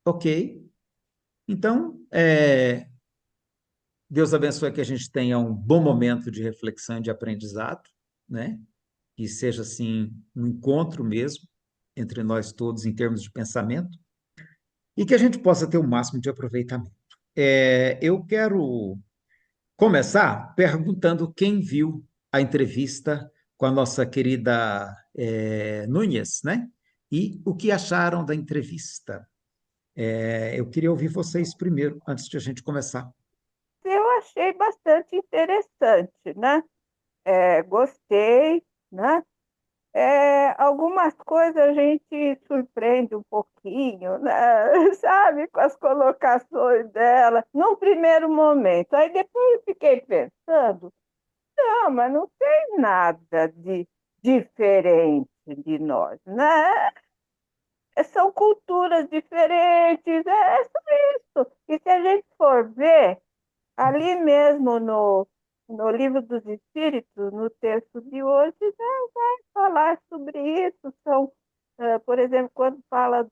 Ok. Então, Deus abençoe que a gente tenha um bom momento de reflexão e de aprendizado, né? Que seja, assim, um encontro mesmo entre nós todos em termos de pensamento e que a gente possa ter o máximo de aproveitamento. Eu quero começar perguntando quem viu a entrevista com a nossa querida Núñez, né? E o que acharam da entrevista. Eu queria ouvir vocês primeiro, antes de a gente começar. Eu achei bastante interessante, né? Gostei, né? Algumas coisas a gente surpreende um pouquinho, né? Sabe, com as colocações dela, num primeiro momento. Aí depois eu fiquei pensando, não, mas não tem nada de diferente de nós, né? São culturas diferentes, é só isso. E se a gente for ver, ali mesmo no Livro dos Espíritos, no texto de hoje, já vai falar sobre isso. Por exemplo, quando fala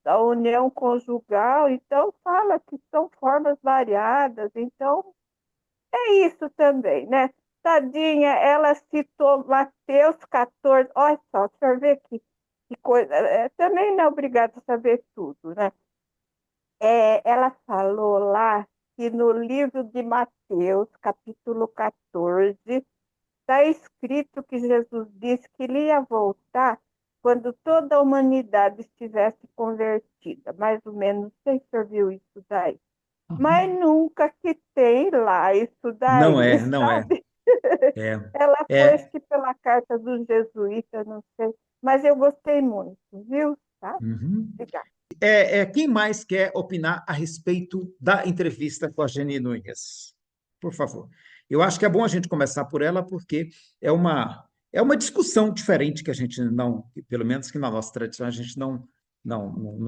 da união conjugal, então fala que são formas variadas. Então, é isso também, né? Tadinha, ela citou Mateus 14. Olha só, deixa eu ver que coisa. Também não é obrigado a saber tudo, né? Ela falou lá que no livro de Mateus, capítulo 14, está escrito que Jesus disse que ele ia voltar quando toda a humanidade estivesse convertida. Mais ou menos, você viu isso daí. Mas nunca que tem lá isso Não daí, é, não é. sabe? É, Ela foi, é, acho que pela carta dos jesuítas, não sei. Mas eu gostei muito, viu? Tá? uhum. Obrigada. Quem mais quer opinar a respeito da entrevista com a Geni Nunes? Por favor. Eu acho que é bom a gente começar por ela, porque é uma discussão diferente que a gente não, pelo menos que na nossa tradição, a gente não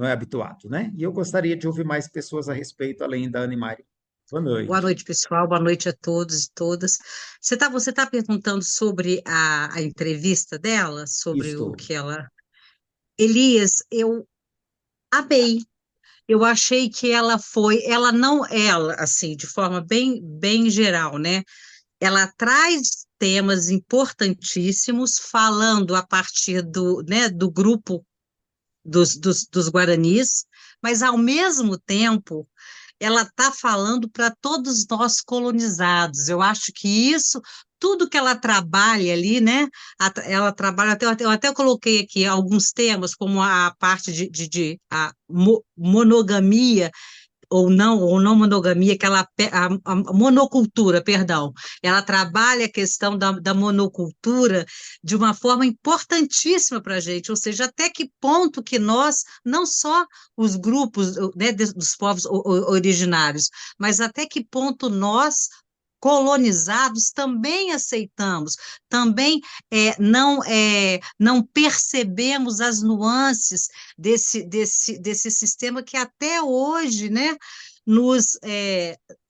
é habituado, né? E eu gostaria de ouvir mais pessoas a respeito, além da Animari. Boa Boa noite. noite, pessoal. Boa noite a todos e todas. Você tá perguntando sobre a entrevista dela, sobre o Estou. que ela. Elias, eu amei. Eu achei que ela não, ela, assim, de forma bem geral, né? Ela traz temas importantíssimos, falando a partir do grupo dos Guaranis, mas ao mesmo tempo ela está falando para todos nós colonizados. Eu acho que isso, tudo que ela trabalha ali, né? Ela trabalha, eu até coloquei aqui alguns temas, como a parte de a monogamia, ou não monogamia, a monocultura, perdão. Ela trabalha a questão da monocultura de uma forma importantíssima para a gente, ou seja, até que ponto que nós, não só os grupos, né, dos povos originários, mas até que ponto nós, colonizados, também aceitamos, também não percebemos as nuances desse sistema que até hoje, né,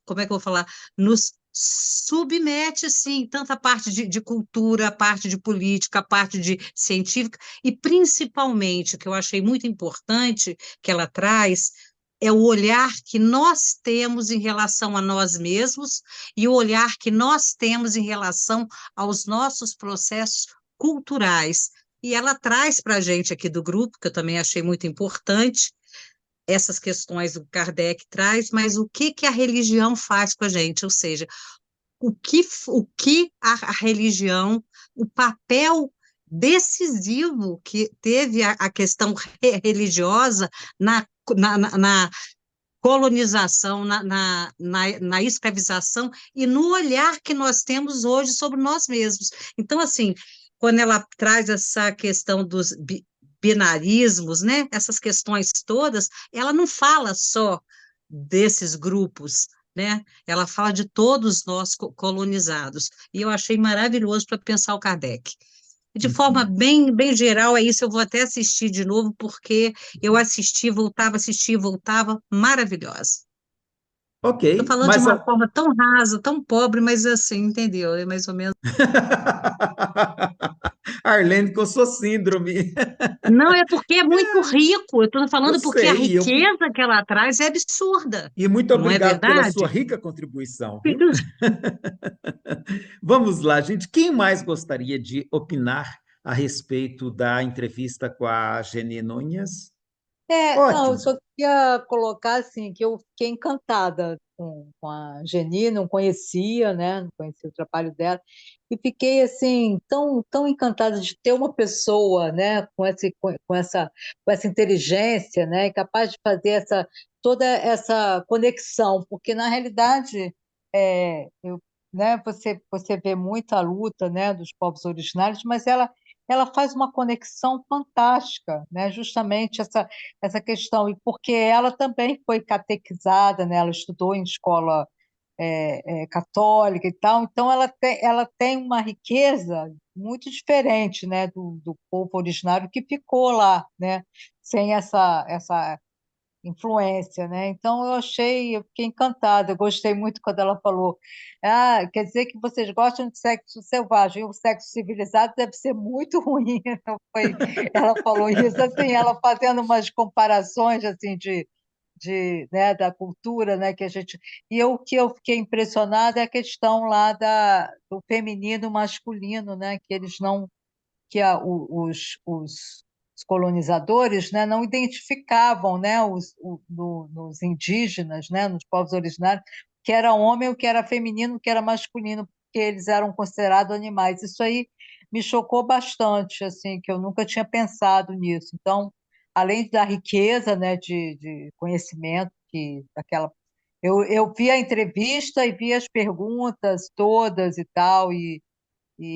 como é que eu vou falar, nos submete, sim, tanto a parte de cultura, a parte de política, a parte de científica, e principalmente, o que eu achei muito importante que ela traz, é o olhar que nós temos em relação a nós mesmos e o olhar que nós temos em relação aos nossos processos culturais. E ela traz para a gente aqui do grupo, que eu também achei muito importante, essas questões o Kardec traz, mas o que a religião faz com a gente? Ou seja, o que a religião, o papel decisivo que teve a questão religiosa na, na colonização, na escravização e no olhar que nós temos hoje sobre nós mesmos. Então, assim, quando ela traz essa questão dos binarismos, né, essas questões todas, ela não fala só desses grupos, né? Ela fala de todos nós colonizados. E eu achei maravilhoso para pensar o Kardec. De forma Uhum. bem geral, é isso. Eu vou até assistir de novo, porque eu assisti, voltava, maravilhosa. Ok, Estou falando de mas uma forma tão rasa, tão pobre, mas assim, entendeu? É mais ou menos. Arlene, com sua síndrome. Não, é porque é muito rico. Eu estou Eu falando porque a sei, riqueza que ela traz é absurda. e muito Não é obrigado pela sua verdade? rica contribuição, viu? Vamos lá, gente. Quem mais gostaria de opinar a respeito da entrevista com a Geni Nunes? Não, eu Ótimo. só queria colocar assim que eu fiquei encantada com a Geni, não conhecia, né? Não conhecia o trabalho dela, e fiquei assim tão encantada de ter uma pessoa, né? Com essa inteligência, né? Capaz de fazer toda essa conexão, porque na realidade né? Você vê muita luta, né? Dos povos originários, mas ela faz uma conexão fantástica, né? Justamente essa questão, e porque ela também foi catequizada, né? Ela estudou em escola católica e tal, então ela tem uma riqueza muito diferente, né? Do povo originário que ficou lá, né? Sem essa influência, né? Então eu fiquei encantada, eu gostei muito quando ela falou, quer dizer que vocês gostam de sexo selvagem, e o sexo civilizado deve ser muito ruim. Então, ela falou isso, assim, ela fazendo umas comparações, assim, né, da cultura, né, o que eu fiquei impressionada é a questão lá do feminino e masculino, né, que eles não que os colonizadores, né, não identificavam, né, nos indígenas, né, nos povos originários, o que era homem, o que era feminino, o que era masculino, porque eles eram considerados animais. Isso aí me chocou bastante, assim, que eu nunca tinha pensado nisso. Então, além da riqueza, né, de conhecimento eu vi a entrevista e vi as perguntas todas e tal, e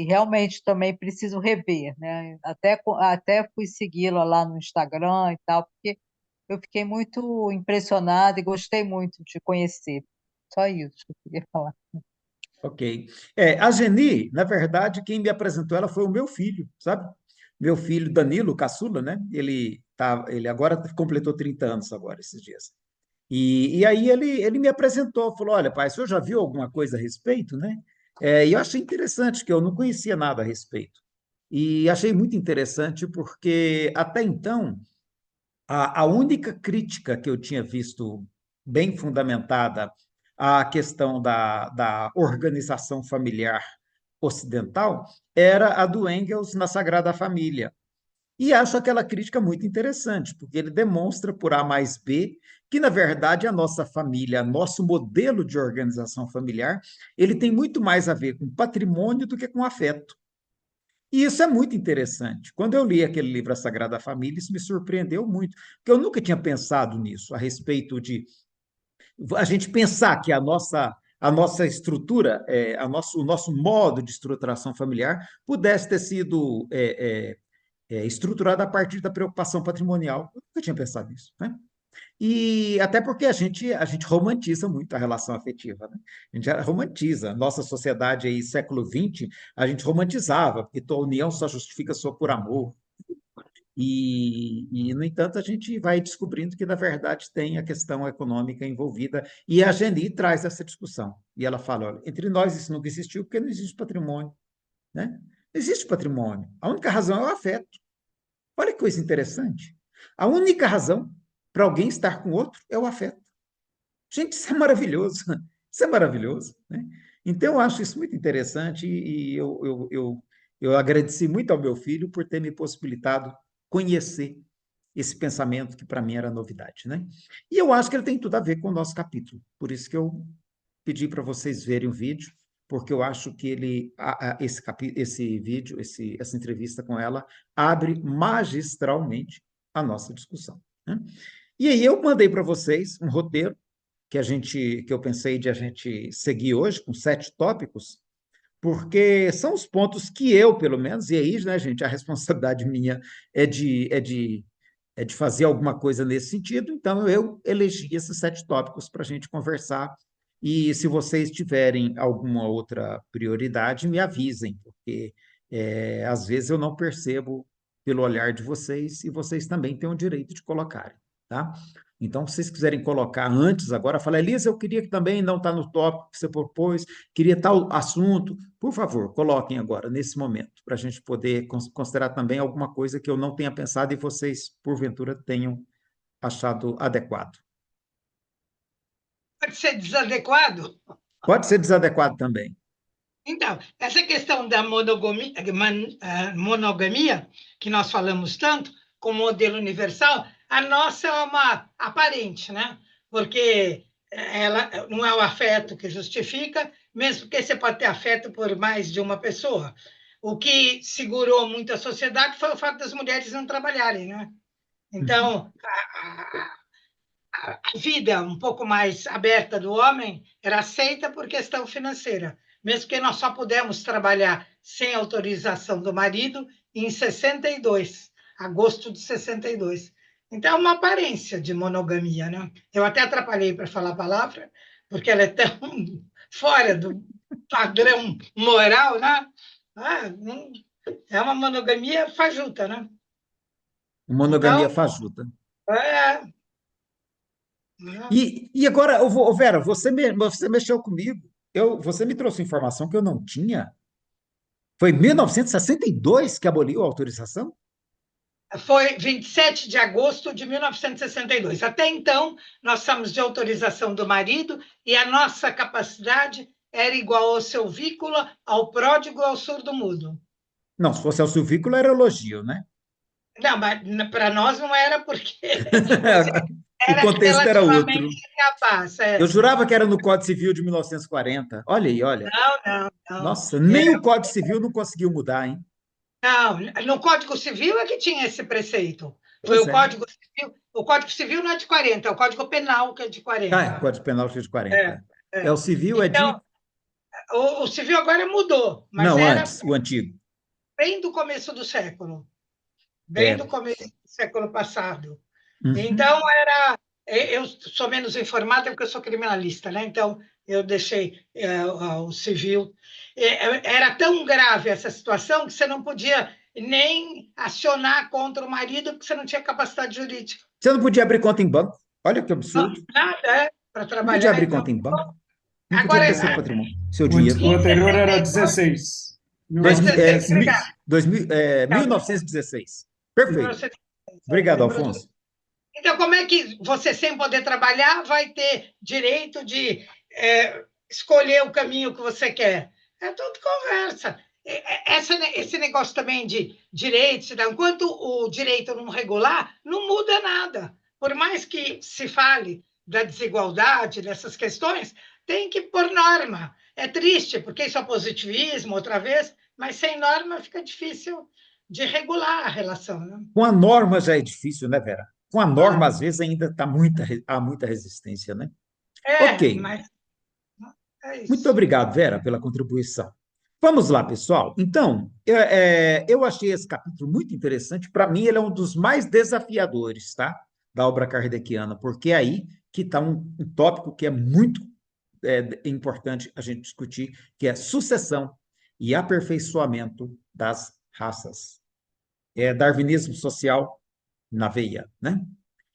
realmente também preciso rever, né? Até fui segui-la lá no Instagram e tal, porque eu fiquei muito impressionada e gostei muito de conhecer. Só isso que eu queria falar. Ok. A Geni, na verdade, quem me apresentou ela foi o meu filho, sabe? Meu filho Danilo, caçula, né? Ele agora completou 30 anos agora, esses dias. E aí ele me apresentou, falou, olha, pai, o senhor já viu alguma coisa a respeito, né? E eu achei interessante, que eu não conhecia nada a respeito. E achei muito interessante porque, até então, a única crítica que eu tinha visto bem fundamentada à questão da organização familiar ocidental era a do Engels na Sagrada Família. E acho aquela crítica muito interessante, porque ele demonstra por A mais B que, na verdade, a nossa família, nosso modelo de organização familiar, ele tem muito mais a ver com patrimônio do que com afeto. E isso é muito interessante. Quando eu li aquele livro A Sagrada Família, isso me surpreendeu muito, porque eu nunca tinha pensado nisso, a respeito de a gente pensar que a nossa estrutura, o nosso modo de estruturação familiar pudesse ter sido estruturado a partir da preocupação patrimonial. Eu nunca tinha pensado nisso, né? E até porque a gente romantiza muito a relação afetiva, né? A gente romantiza. Nossa sociedade aí, século XX, a gente romantizava, porque tua união só justifica só por amor. No entanto, a gente vai descobrindo que, na verdade, tem a questão econômica envolvida, e a Geni traz essa discussão. E ela fala, olha, entre nós isso nunca existiu porque não existe patrimônio, né? Não existe patrimônio. A única razão é o afeto. Olha que coisa interessante. A única razão para alguém estar com outro é o afeto. Gente, isso é maravilhoso. Isso é maravilhoso, né? Então, eu acho isso muito interessante e eu agradeci muito ao meu filho por ter me possibilitado conhecer esse pensamento que para mim era novidade, né? E eu acho que ele tem tudo a ver com o nosso capítulo. Por isso que eu pedi para vocês verem o vídeo, porque eu acho que esse vídeo, essa entrevista com ela, abre magistralmente a nossa discussão, né? E aí eu mandei para vocês um roteiro que eu pensei de a gente seguir hoje, com 7 tópicos, porque são os pontos que eu, pelo menos, e aí, né, gente, a responsabilidade minha é de fazer alguma coisa nesse sentido, então eu elegi esses 7 tópicos para a gente conversar. E se vocês tiverem alguma outra prioridade, me avisem, porque às vezes eu não percebo pelo olhar de vocês e vocês também têm o direito de colocarem, tá? Então, se vocês quiserem colocar antes agora, fala, Elisa, eu queria que também não está no tópico que você propôs, queria tal assunto. Por favor, coloquem agora, nesse momento, para a gente poder considerar também alguma coisa que eu não tenha pensado e vocês, porventura, tenham achado adequado. Pode ser desadequado? Pode ser desadequado também. Então, essa questão da monogamia, que nós falamos tanto, como modelo universal, a nossa é uma aparente, né? Porque ela não é o afeto que justifica, mesmo porque você pode ter afeto por mais de uma pessoa. O que segurou muito a sociedade foi o fato das mulheres não trabalharem, né? Então, a vida um pouco mais aberta do homem era aceita por questão financeira, mesmo que nós só pudemos trabalhar sem autorização do marido em 62, agosto de 62. Então, é uma aparência de monogamia, né? Eu até atrapalhei para falar a palavra, porque ela é tão fora do padrão moral, né? É uma monogamia fajuta, né? Monogamia Então, fajuta. é, E agora, Vera, você mexeu comigo. Você me trouxe informação que eu não tinha. Foi em 1962 que aboliu a autorização? foi 27 de agosto de 1962. Até então, nós estamos de autorização do marido e a nossa capacidade era igual ao silvícola, ao pródigo, ao surdo-mudo. Não, se fosse ao silvícola era elogio, né? Não, mas para nós não era, porque O era contexto era outro. relativamente capaz. Eu jurava que era no Código Civil de 1940. Olha aí, olha. Não. Nossa, nem o Código Civil não conseguiu mudar, hein? Não, no Código Civil é que tinha esse preceito. Foi Pois o é. Código Civil. O Código Civil não é de 40, é o Código Penal que é de 40. Ah, é, Código Penal de 40. É. O civil é de... Então, o civil agora mudou, mas Não, era antes, o antigo. bem do começo do século. Bem do começo do século passado. Uhum. Então, eu sou menos informada porque eu sou criminalista, né? Então, eu deixei o civil. Era tão grave essa situação que você não podia nem acionar contra o marido porque você não tinha capacidade jurídica. Você não podia abrir conta em banco? Olha que absurdo. Nada, para Não trabalhar. podia abrir então. conta em banco. Não podia Agora, ter seu patrimônio, seu dinheiro. O anterior era 16. 1916. Perfeito. Obrigado, Alfonso. Então, como é que você, sem poder trabalhar, vai ter direito de escolher o caminho que você quer? É tudo conversa. Esse negócio também de direitos, enquanto o direito não regular, não muda nada. Por mais que se fale da desigualdade, dessas questões, tem que pôr norma. É triste, porque isso é positivismo, outra vez, mas sem norma fica difícil de regular a relação. Né? Com a norma já é difícil, né, Vera? Com a norma, às vezes, ainda há muita resistência, né? Ok. Mas é isso. Muito obrigado, Vera, pela contribuição. Vamos lá, pessoal. Então, eu achei esse capítulo muito interessante. Para mim, ele é um dos mais desafiadores, tá? Da obra kardeciana, porque é aí que está um tópico que é muito importante a gente discutir, que é sucessão e aperfeiçoamento das raças. É darwinismo social na veia, né?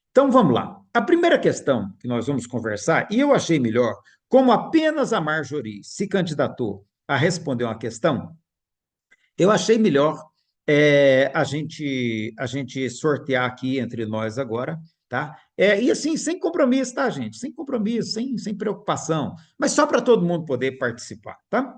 Então, vamos lá. A primeira questão que nós vamos conversar, e eu achei melhor, como apenas a Marjorie se candidatou a responder uma questão, eu achei melhor a gente sortear aqui entre nós agora, tá? E assim, sem compromisso, tá, gente? Sem compromisso, sem preocupação, mas só para todo mundo poder participar, tá?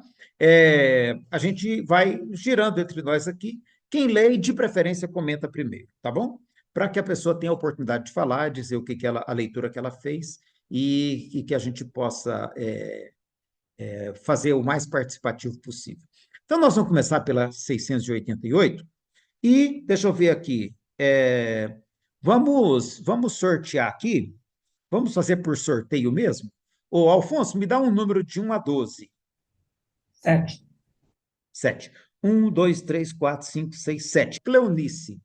A gente vai girando entre nós aqui. Quem lê, de preferência, comenta primeiro, tá bom? Para que a pessoa tenha a oportunidade de falar, dizer o que a leitura que ela fez e que a gente possa fazer o mais participativo possível. Então, nós vamos começar pela 688 e, deixa eu ver aqui, vamos sortear aqui, vamos fazer por sorteio mesmo? Ô, Alfonso, me dá um número de 1 a 12. 7. 7. 1, 2, 3, 4, 5, 6, 7. Cleonice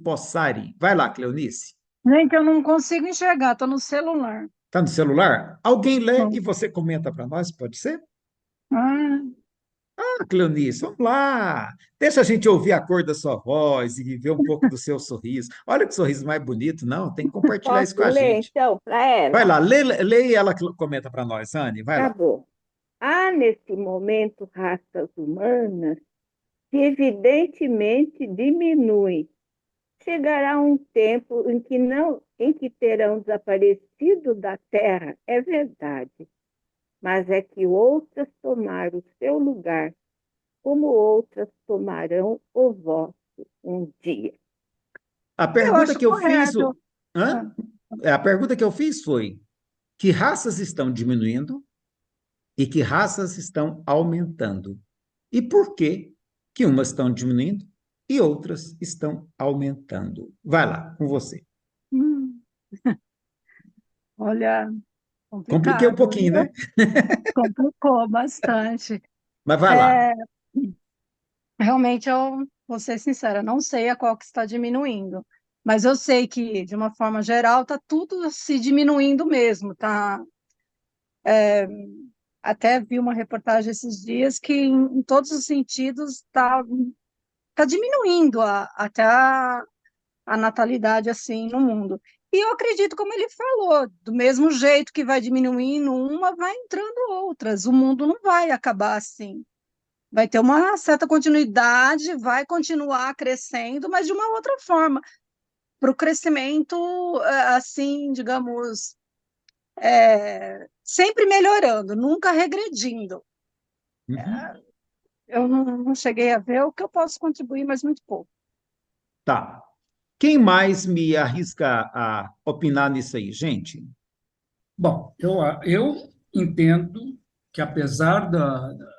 Possari. Vai lá, Cleonice. Gente, eu não consigo enxergar, estou no celular. Está no celular? Alguém lê e você comenta para nós, pode ser? Ah, Cleonice, vamos lá. Deixa a gente ouvir a cor da sua voz e ver um pouco do seu sorriso. Olha que sorriso mais bonito, não? Tem que compartilhar isso com Posso a ler, gente. então, para Vai ela? lá, lê e ela comenta para nós, Anne. Vai Tá lá. bom. Há, nesse momento, raças humanas que evidentemente diminuem. Chegará um tempo em que terão desaparecido da Terra, é verdade, mas é que outras tomaram o seu lugar, como outras tomarão o vosso um dia. A Eu pergunta acho que eu fiz, correto. hã? Ah, A pergunta que eu fiz foi: que raças estão diminuindo e que raças estão aumentando? E por que que umas estão diminuindo e outras estão aumentando? Vai lá, com você. hum, olha, Compliquei um complicado, pouquinho, viu? né? Complicou bastante. Mas vai lá. É, realmente, eu vou ser sincera, não sei a qual que está diminuindo, mas eu sei que, de uma forma geral, está tudo se diminuindo mesmo, tá? Até vi uma reportagem esses dias que, em todos os sentidos, tá diminuindo até a natalidade assim no mundo. E eu acredito, como ele falou, do mesmo jeito que vai diminuindo uma, vai entrando outras. O mundo não vai acabar assim. Vai ter uma certa continuidade, vai continuar crescendo, mas de uma outra forma. Para o crescimento, assim, digamos, sempre melhorando, nunca regredindo. Uhum. Eu não cheguei a ver o que eu posso contribuir, mas muito pouco. Tá. Quem mais me arrisca a opinar nisso aí, gente? Bom, eu entendo que, apesar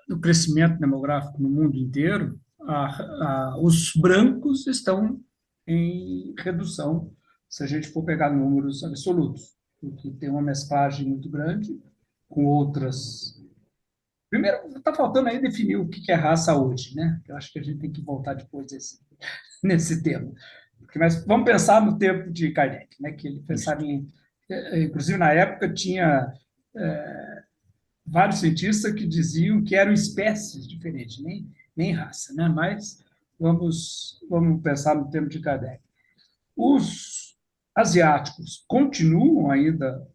do crescimento demográfico no mundo inteiro, os brancos estão em redução, se a gente for pegar números absolutos, porque tem uma mesclagem muito grande com outras. Primeiro, está faltando aí definir o que é raça hoje, né? Eu acho que a gente tem que voltar depois nesse tema. Mas vamos pensar no tempo de Kardec, né? Que ele pensava em. Inclusive, na época, tinha vários cientistas que diziam que eram espécies diferentes, nem raça, né? Mas vamos pensar no tempo de Kardec. Os asiáticos continuam ainda,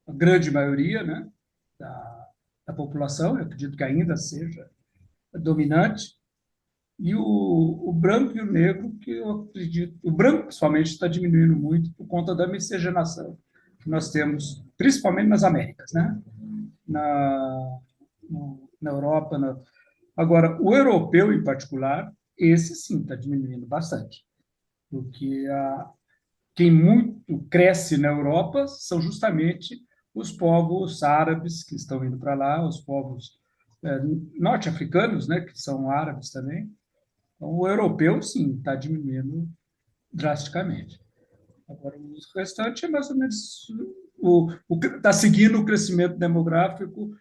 a grande maioria, né, da população, eu acredito que ainda seja dominante, e o branco e o negro, que eu acredito, o branco principalmente está diminuindo muito por conta da miscigenação que nós temos, principalmente nas Américas, né? Na, na Europa. Agora, o europeu em particular, esse sim está diminuindo bastante, porque quem muito cresce na Europa são justamente os povos árabes que estão indo para lá, os povos norte-africanos, né, que são árabes também. Então, o europeu, sim, está diminuindo drasticamente. Agora, o restante é mais ou menos está seguindo o crescimento demográfico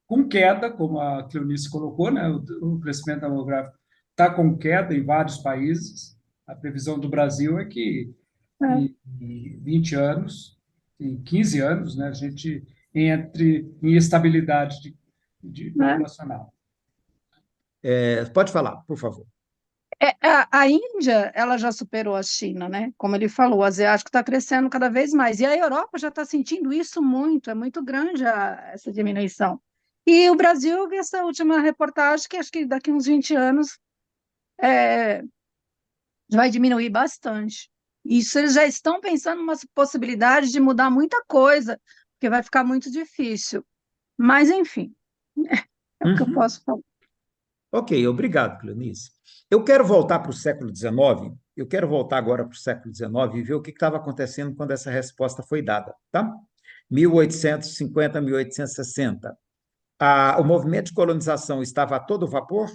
com queda, como a Cleonice colocou, né? O crescimento demográfico está com queda em vários países. A previsão do Brasil é que É, em 20 anos, em 15 anos, né, a gente entre em estabilidade de né? populacional. Pode falar, por favor. A Índia, ela já superou a China, né? Como ele falou, o asiático está crescendo cada vez mais. E a Europa já está sentindo isso muito, é muito grande essa diminuição. E o Brasil, eu vi essa última reportagem, que acho que daqui uns 20 anos é, vai diminuir bastante. Isso eles já estão pensando numa possibilidade de mudar muita coisa, porque vai ficar muito difícil. Mas, enfim, é o que eu Uhum. posso falar. Ok, obrigado, Cleonice. Eu quero voltar para o século XIX, eu quero voltar agora para o século XIX e ver o que estava acontecendo quando essa resposta foi dada, tá? 1850, 1860. O movimento de colonização estava a todo vapor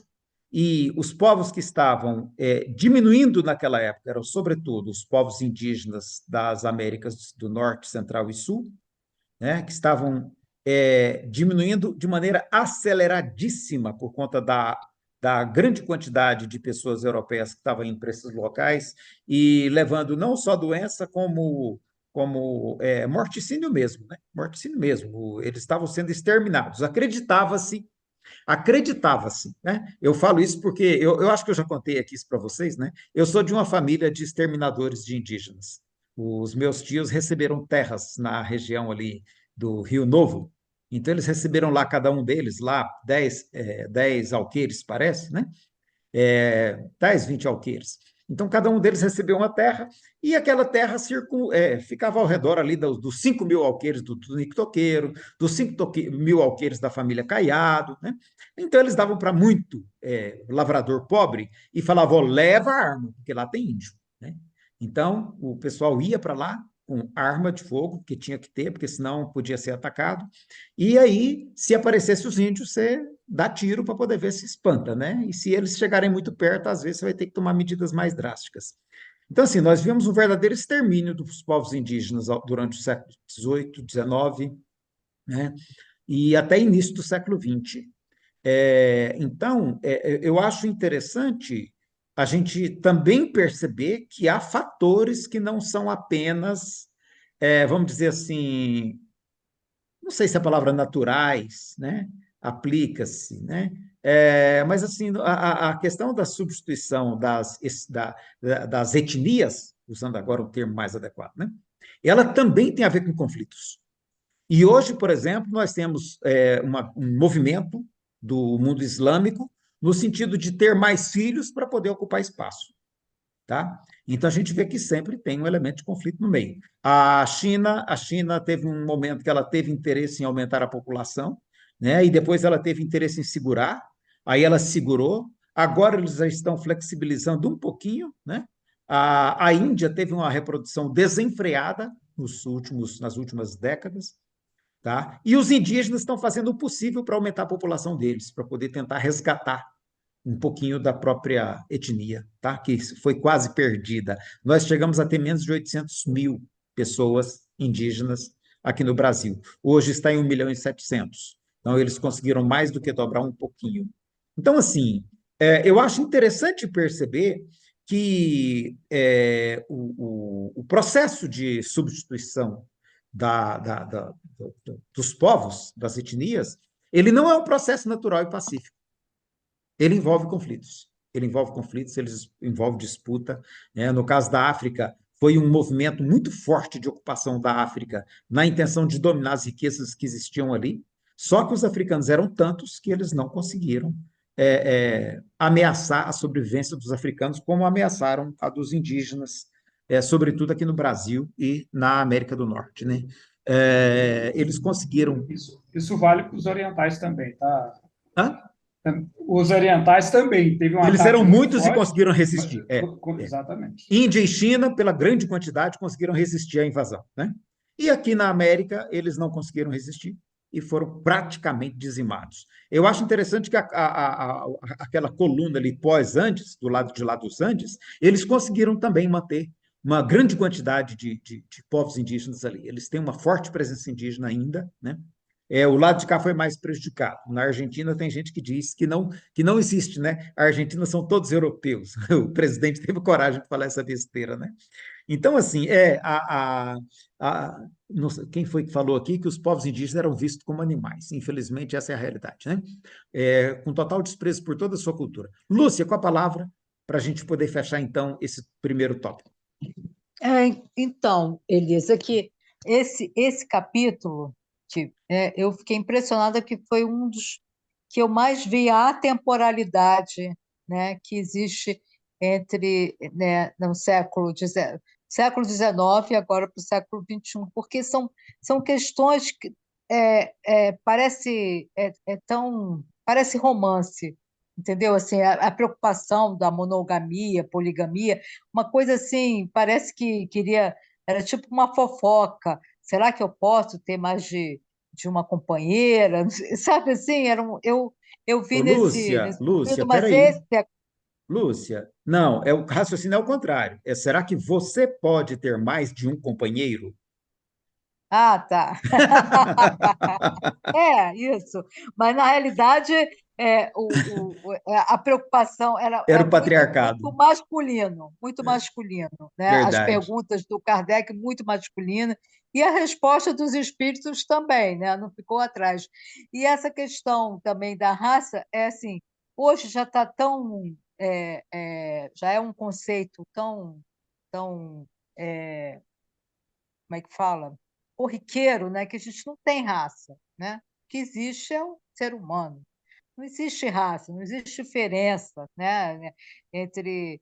e os povos que estavam diminuindo naquela época eram, sobretudo, os povos indígenas das Américas do Norte, Central e Sul, né, que estavam diminuindo de maneira aceleradíssima por conta da grande quantidade de pessoas europeias que estavam indo para esses locais e levando não só doença, como morticínio mesmo, né? Morticínio mesmo. Eles estavam sendo exterminados. Acreditava-se Acreditava-se, né? Eu falo isso porque eu acho que eu já contei aqui isso para vocês, né? Eu sou de uma família de exterminadores de indígenas. Os meus tios receberam terras na região ali do Rio Novo, então eles receberam lá, cada um deles, lá 10 alqueires, parece, né? 10, 20 alqueires. Então, cada um deles recebeu uma terra, e aquela terra ficava ao redor ali dos 5 mil alqueires do Tunique Toqueiro, dos 5 mil alqueires da família Caiado, né? Então, eles davam para muito lavrador pobre e falavam: "Ó, leva a arma, porque lá tem índio", né? Então, o pessoal ia para lá com arma de fogo, que tinha que ter, porque senão podia ser atacado. E aí, se aparecesse os índios, você dá tiro para poder ver se espanta, né? E se eles chegarem muito perto, às vezes você vai ter que tomar medidas mais drásticas. Então, assim, nós vimos um verdadeiro extermínio dos povos indígenas durante o século XVIII, XIX, né? E até início do século XX. Então, eu acho interessante a gente também perceber que há fatores que não são apenas, vamos dizer assim, não sei se a palavra naturais, né, aplica-se, né? Mas assim, a questão da substituição das etnias, usando agora o termo mais adequado, né? Ela também tem a ver com conflitos. E hoje, por exemplo, nós temos um movimento do mundo islâmico no sentido de ter mais filhos para poder ocupar espaço. Tá? Então a gente vê que sempre tem um elemento de conflito no meio. A China teve um momento que ela teve interesse em aumentar a população, né? E depois ela teve interesse em segurar, aí ela segurou. Agora eles já estão flexibilizando um pouquinho, né? A Índia teve uma reprodução desenfreada nas últimas décadas, tá? E os indígenas estão fazendo o possível para aumentar a população deles, para poder tentar resgatar um pouquinho da própria etnia, tá? Que foi quase perdida. Nós chegamos a ter menos de 800 mil pessoas indígenas aqui no Brasil. Hoje está em 1.700.000. Então, eles conseguiram mais do que dobrar um pouquinho. Então, assim, eu acho interessante perceber que o processo de substituição dos povos, das etnias, ele não é um processo natural e pacífico. Ele envolve conflitos. Ele envolve disputa, né? No caso da África, foi um movimento muito forte de ocupação da África, na intenção de dominar as riquezas que existiam ali. Só que os africanos eram tantos que eles não conseguiram ameaçar a sobrevivência dos africanos, como ameaçaram a dos indígenas, sobretudo aqui no Brasil e na América do Norte, né? Eles conseguiram. Isso vale para os orientais também, tá? Hã? Os orientais também teve um Eles ataque eram muito muitos e forte, conseguiram resistir. Exatamente. Índia e China, pela grande quantidade, conseguiram resistir à invasão, né? E aqui na América, eles não conseguiram resistir e foram praticamente dizimados. Eu acho interessante que aquela coluna ali pós-Andes, do lado de lá dos Andes, eles conseguiram também manter uma grande quantidade de povos indígenas ali. Eles têm uma forte presença indígena ainda, né? O lado de cá foi mais prejudicado. Na Argentina tem gente que diz que não existe, né? A Argentina são todos europeus. O presidente teve coragem de falar essa besteira, né? Então, assim, não sei, quem foi que falou aqui que os povos indígenas eram vistos como animais? Infelizmente, essa é a realidade, né? Com total desprezo por toda a sua cultura. Lúcia, com a palavra, para a gente poder fechar, então, esse primeiro tópico. Então, Elisa, que esse capítulo, eu fiquei impressionada que foi um dos que eu mais vi a atemporalidade, né, que existe entre, né, no século XIX e agora para o século XXI, porque são questões que parece romance, entendeu? Assim, a preocupação da monogamia, poligamia, uma coisa assim, parece que era tipo uma fofoca. Será que eu posso ter mais de uma companheira? Sabe assim, eu vi Ô, nesse Lúcia, período, mas peraí. esse Lúcia, não, o raciocínio é o contrário. Será que você pode ter mais de um companheiro? tá. Isso. Mas, na realidade, a preocupação Era é o muito, patriarcado, muito masculino, né? As verdade. perguntas do Kardec muito masculina e a resposta dos espíritos também, né? Não ficou atrás. E essa questão também da raça é assim, hoje já está tão já é um conceito tão como é que fala? Corriqueiro, né? Que a gente não tem raça, né? O que existe é o ser humano. Não existe raça, não existe diferença, né? Entre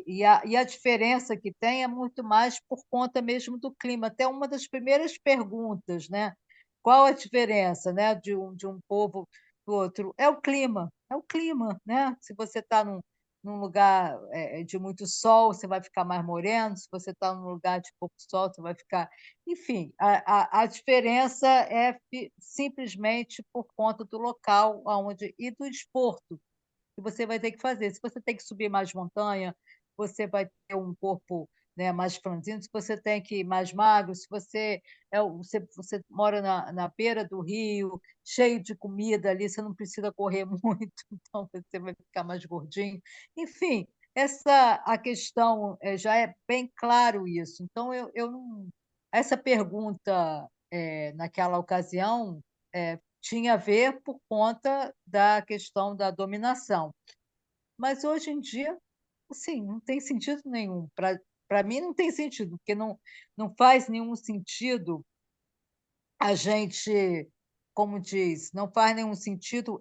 e a diferença que tem é muito mais por conta mesmo do clima. Até uma das primeiras perguntas, né? Qual a diferença, né, de um povo do outro? É o clima, né? Se você está num lugar de muito sol, você vai ficar mais moreno. Se você está num lugar de pouco sol, você vai ficar. Enfim, a diferença é simplesmente por conta do local onde, e do esforço que você vai ter que fazer. Se você tem que subir mais montanha, você vai ter um corpo, né, mais franzino. Se você tem que ir mais magro, se você mora na beira do rio, cheio de comida ali, você não precisa correr muito, então você vai ficar mais gordinho. Enfim, a questão já é bem claro isso. Então, eu não. Essa pergunta, naquela ocasião, tinha a ver por conta da questão da dominação. Mas hoje em dia, assim, não tem sentido nenhum. Para mim, não tem sentido, porque não faz nenhum sentido a gente, como diz, não faz nenhum sentido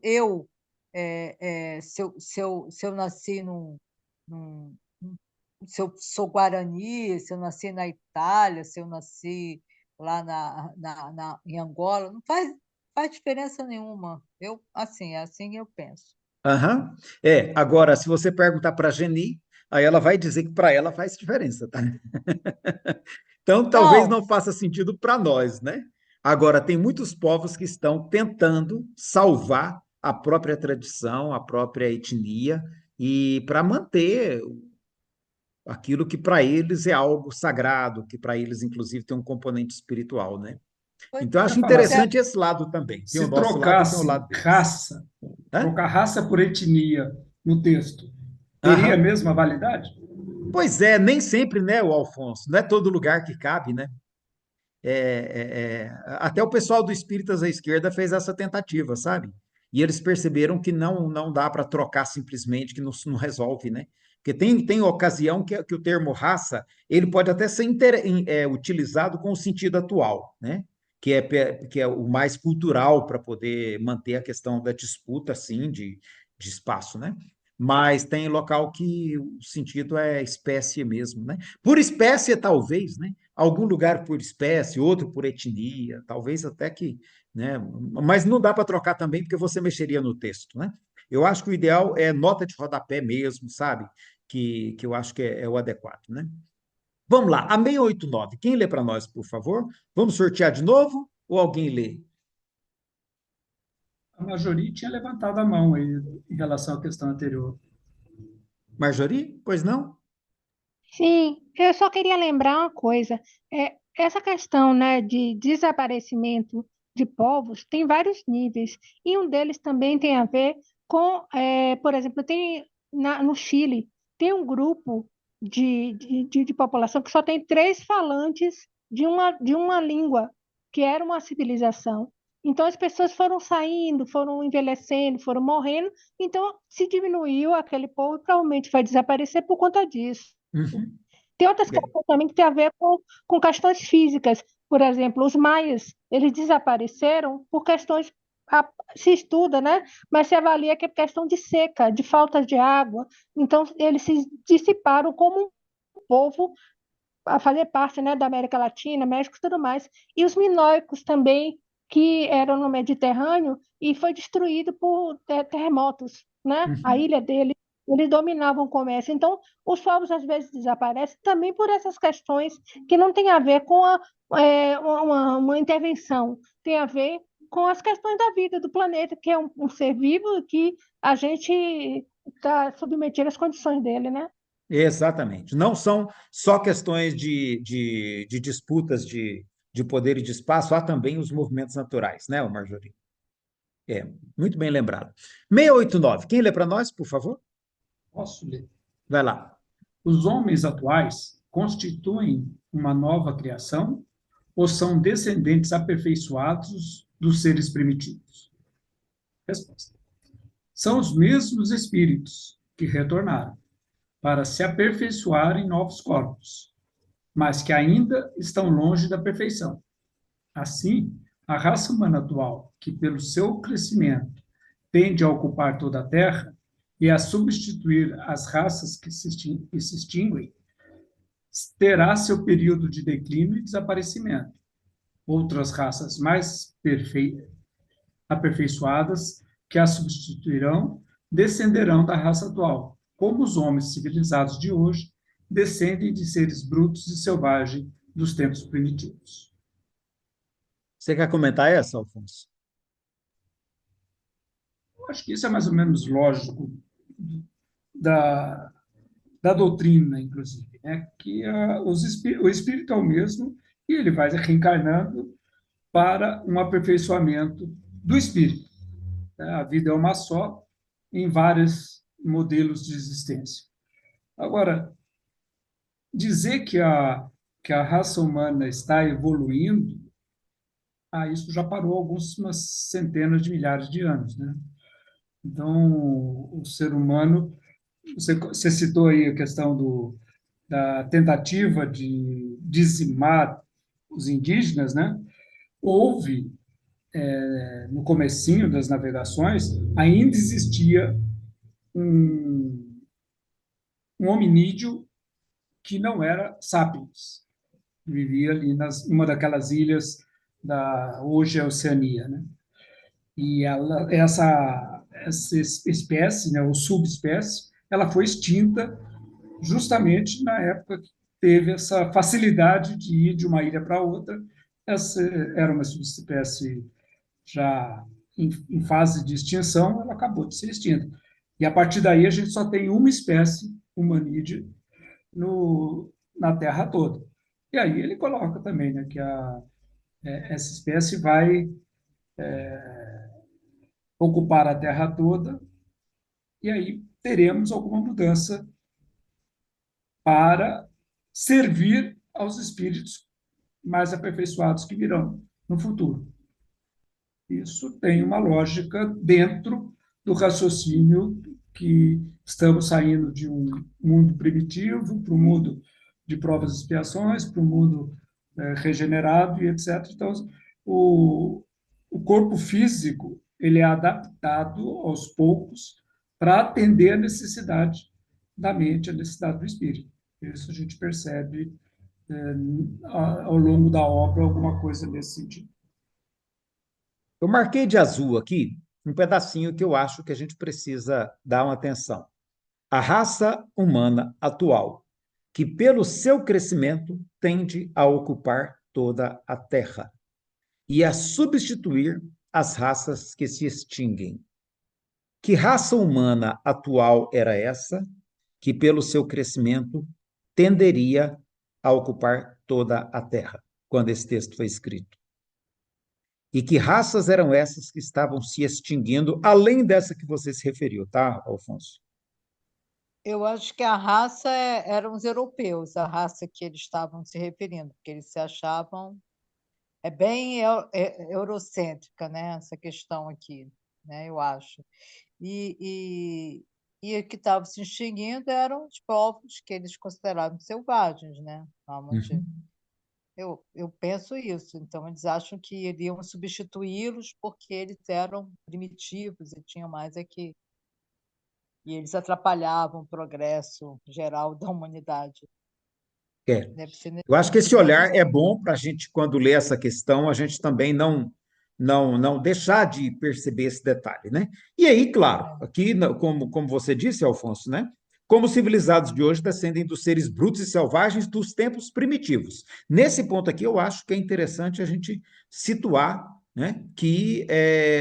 se eu nasci se eu sou Guarani, se eu nasci na Itália, se eu nasci lá em Angola, não faz diferença nenhuma. É assim eu penso. Aham. Agora, se você perguntar para a Geni, aí ela vai dizer que para ela faz diferença, tá? Então, talvez Não, não faça sentido para nós, né? Agora, tem muitos povos que estão tentando salvar a própria tradição, a própria etnia, e para manter aquilo que para eles é algo sagrado, que para eles, inclusive, tem um componente espiritual, né? pois Então, eu Eu ia acho falar, interessante esse lado também. Tem o se nosso lado e tem o trocasse lado deles. raça, Hã? trocar raça por etnia no texto, teria a Aham. mesma validade? Pois é, nem sempre, né, o Alfonso? Não é todo lugar que cabe, né? Até o pessoal do Espíritas à Esquerda fez essa tentativa, sabe? E eles perceberam que não dá para trocar simplesmente, que não resolve, né? Porque tem ocasião que o termo raça ele pode até ser utilizado com o sentido atual, né? Que é o mais cultural para poder manter a questão da disputa, assim, de espaço, né? Mas tem local que o sentido é espécie mesmo, né? Por espécie, talvez, né? Algum lugar por espécie, outro por etnia, talvez até que, né? Mas não dá para trocar também, porque você mexeria no texto, né? Eu acho que o ideal é nota de rodapé mesmo, sabe? Que eu acho que é o adequado, né? Vamos lá, a 689. Quem lê para nós, por favor? Vamos sortear de novo ou alguém lê? A maioria tinha levantado a mão aí em relação à questão anterior. Marjorie? Pois não? Sim, eu só queria lembrar uma coisa. Essa questão, né, de desaparecimento de povos tem vários níveis, e um deles também tem a ver com, por exemplo, no Chile, tem um grupo de população que só tem três falantes de uma língua, que era uma civilização. Então, as pessoas foram saindo, foram envelhecendo, foram morrendo, então se diminuiu aquele povo e provavelmente vai desaparecer por conta disso. Uhum. Tem outras É. questões também que tem a ver com questões físicas. Por exemplo, os maias, eles desapareceram por questões, se estuda, né? Mas se avalia que é questão de seca, de falta de água. Então, eles se dissiparam como um povo a fazer parte, né, da América Latina, México e tudo mais. E os minoicos também, que eram no Mediterrâneo e foi destruído por terremotos, né? A Uhum. ilha deles, eles dominavam o comércio. Então, os povos às vezes desaparecem também por essas questões que não tem a ver com uma intervenção, tem a ver com as questões da vida do planeta, que é um ser vivo que a gente está submetido às condições dele, né? Exatamente. Não são só questões de disputas de poder e de espaço, há também os movimentos naturais, né, Marjorie? Muito bem lembrado. 689, quem lê para nós, por favor? Posso ler? Vai lá. Os homens atuais constituem uma nova criação ou são descendentes aperfeiçoados dos seres primitivos? Resposta. São os mesmos espíritos que retornaram para se aperfeiçoar em novos corpos, mas que ainda estão longe da perfeição. Assim, a raça humana atual, que pelo seu crescimento tende a ocupar toda a Terra e a substituir as raças que se extinguem, terá seu período de declínio e desaparecimento. Outras raças mais aperfeiçoadas que a substituirão descenderão da raça atual, como os homens civilizados de hoje descendem de seres brutos e selvagens dos tempos primitivos. Você quer comentar essa, Alfonso? Acho que isso é mais ou menos lógico da, da doutrina, inclusive, né? Que o espírito é o mesmo e ele vai reencarnando para um aperfeiçoamento do espírito. Né? A vida é uma só, em vários modelos de existência. Agora, dizer que a raça humana está evoluindo, isso já parou algumas centenas de milhares de anos, né? Então, o ser humano, você citou aí a questão da tentativa de dizimar os indígenas, né? Houve, no comecinho das navegações, ainda existia um hominídeo que não era sapiens, vivia ali numa daquelas ilhas da hoje é a Oceania, né? E essa espécie, né, ou subespécie, ela foi extinta justamente na época que teve essa facilidade de ir de uma ilha para outra. Essa era uma subespécie já em fase de extinção, ela acabou de ser extinta. E a partir daí a gente só tem uma espécie humanídea na Terra toda. E aí ele coloca também, né, que essa espécie vai ocupar a Terra toda, e aí teremos alguma mudança para servir aos espíritos mais aperfeiçoados que virão no futuro. Isso tem uma lógica dentro do raciocínio que estamos saindo de um mundo primitivo para um mundo de provas e expiações, para um mundo regenerado e etc. Então, o corpo físico ele é adaptado aos poucos para atender a necessidade da mente, a necessidade do espírito. Isso a gente percebe ao longo da obra alguma coisa nesse sentido. Eu marquei de azul aqui um pedacinho que eu acho que a gente precisa dar uma atenção. A raça humana atual, que pelo seu crescimento tende a ocupar toda a Terra e a substituir as raças que se extinguem. Que raça humana atual era essa, que pelo seu crescimento tenderia a ocupar toda a Terra, quando esse texto foi escrito? E que raças eram essas que estavam se extinguindo, além dessa que você se referiu, tá, Alfonso? Eu acho que a raça eram os europeus, a raça que eles estavam se referindo, porque eles se achavam bem eurocêntrica, né, essa questão aqui, né, eu acho. E o que estava se extinguindo eram os povos que eles consideravam selvagens, né? Eu penso isso. Então, eles acham que iriam substituí-los porque eles eram primitivos e tinham mais aqui. E eles atrapalhavam o progresso geral da humanidade. Deve ser Eu acho que esse olhar é bom para a gente, quando lê essa questão, a gente também não deixar de perceber esse detalhe, né? E aí, claro, aqui, como você disse, Alfonso, né? Como os civilizados de hoje descendem dos seres brutos e selvagens dos tempos primitivos. Nesse ponto aqui, eu acho que é interessante a gente situar, né, que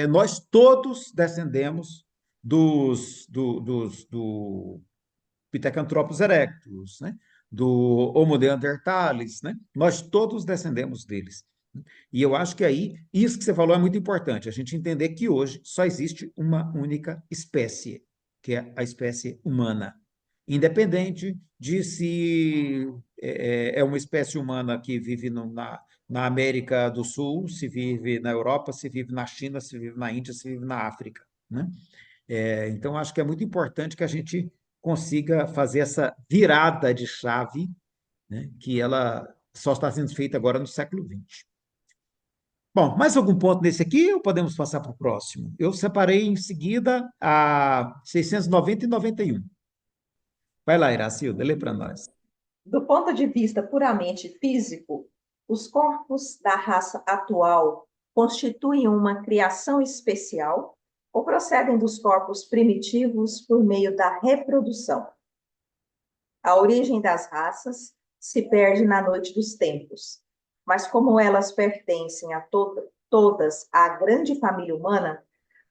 nós todos descendemos do Pithecanthropus erectus, né? Do Homo neanderthalis, né? Nós todos descendemos deles. E eu acho que aí, isso que você falou é muito importante, a gente entender que hoje só existe uma única espécie, que é a espécie humana. Independente de se é uma espécie humana que vive na América do Sul, se vive na Europa, se vive na China, se vive na Índia, se vive na África, né? Então, acho que é muito importante que a gente consiga fazer essa virada de chave, né, que ela só está sendo feita agora no século XX. Bom, mais algum ponto nesse aqui ou podemos passar para o próximo? Eu separei em seguida a 690 e 91. Vai lá, Iracilda, lê para nós. Do ponto de vista puramente físico, os corpos da raça atual constituem uma criação especial ou procedem dos corpos primitivos por meio da reprodução. A origem das raças se perde na noite dos tempos, mas como elas pertencem a todas à grande família humana,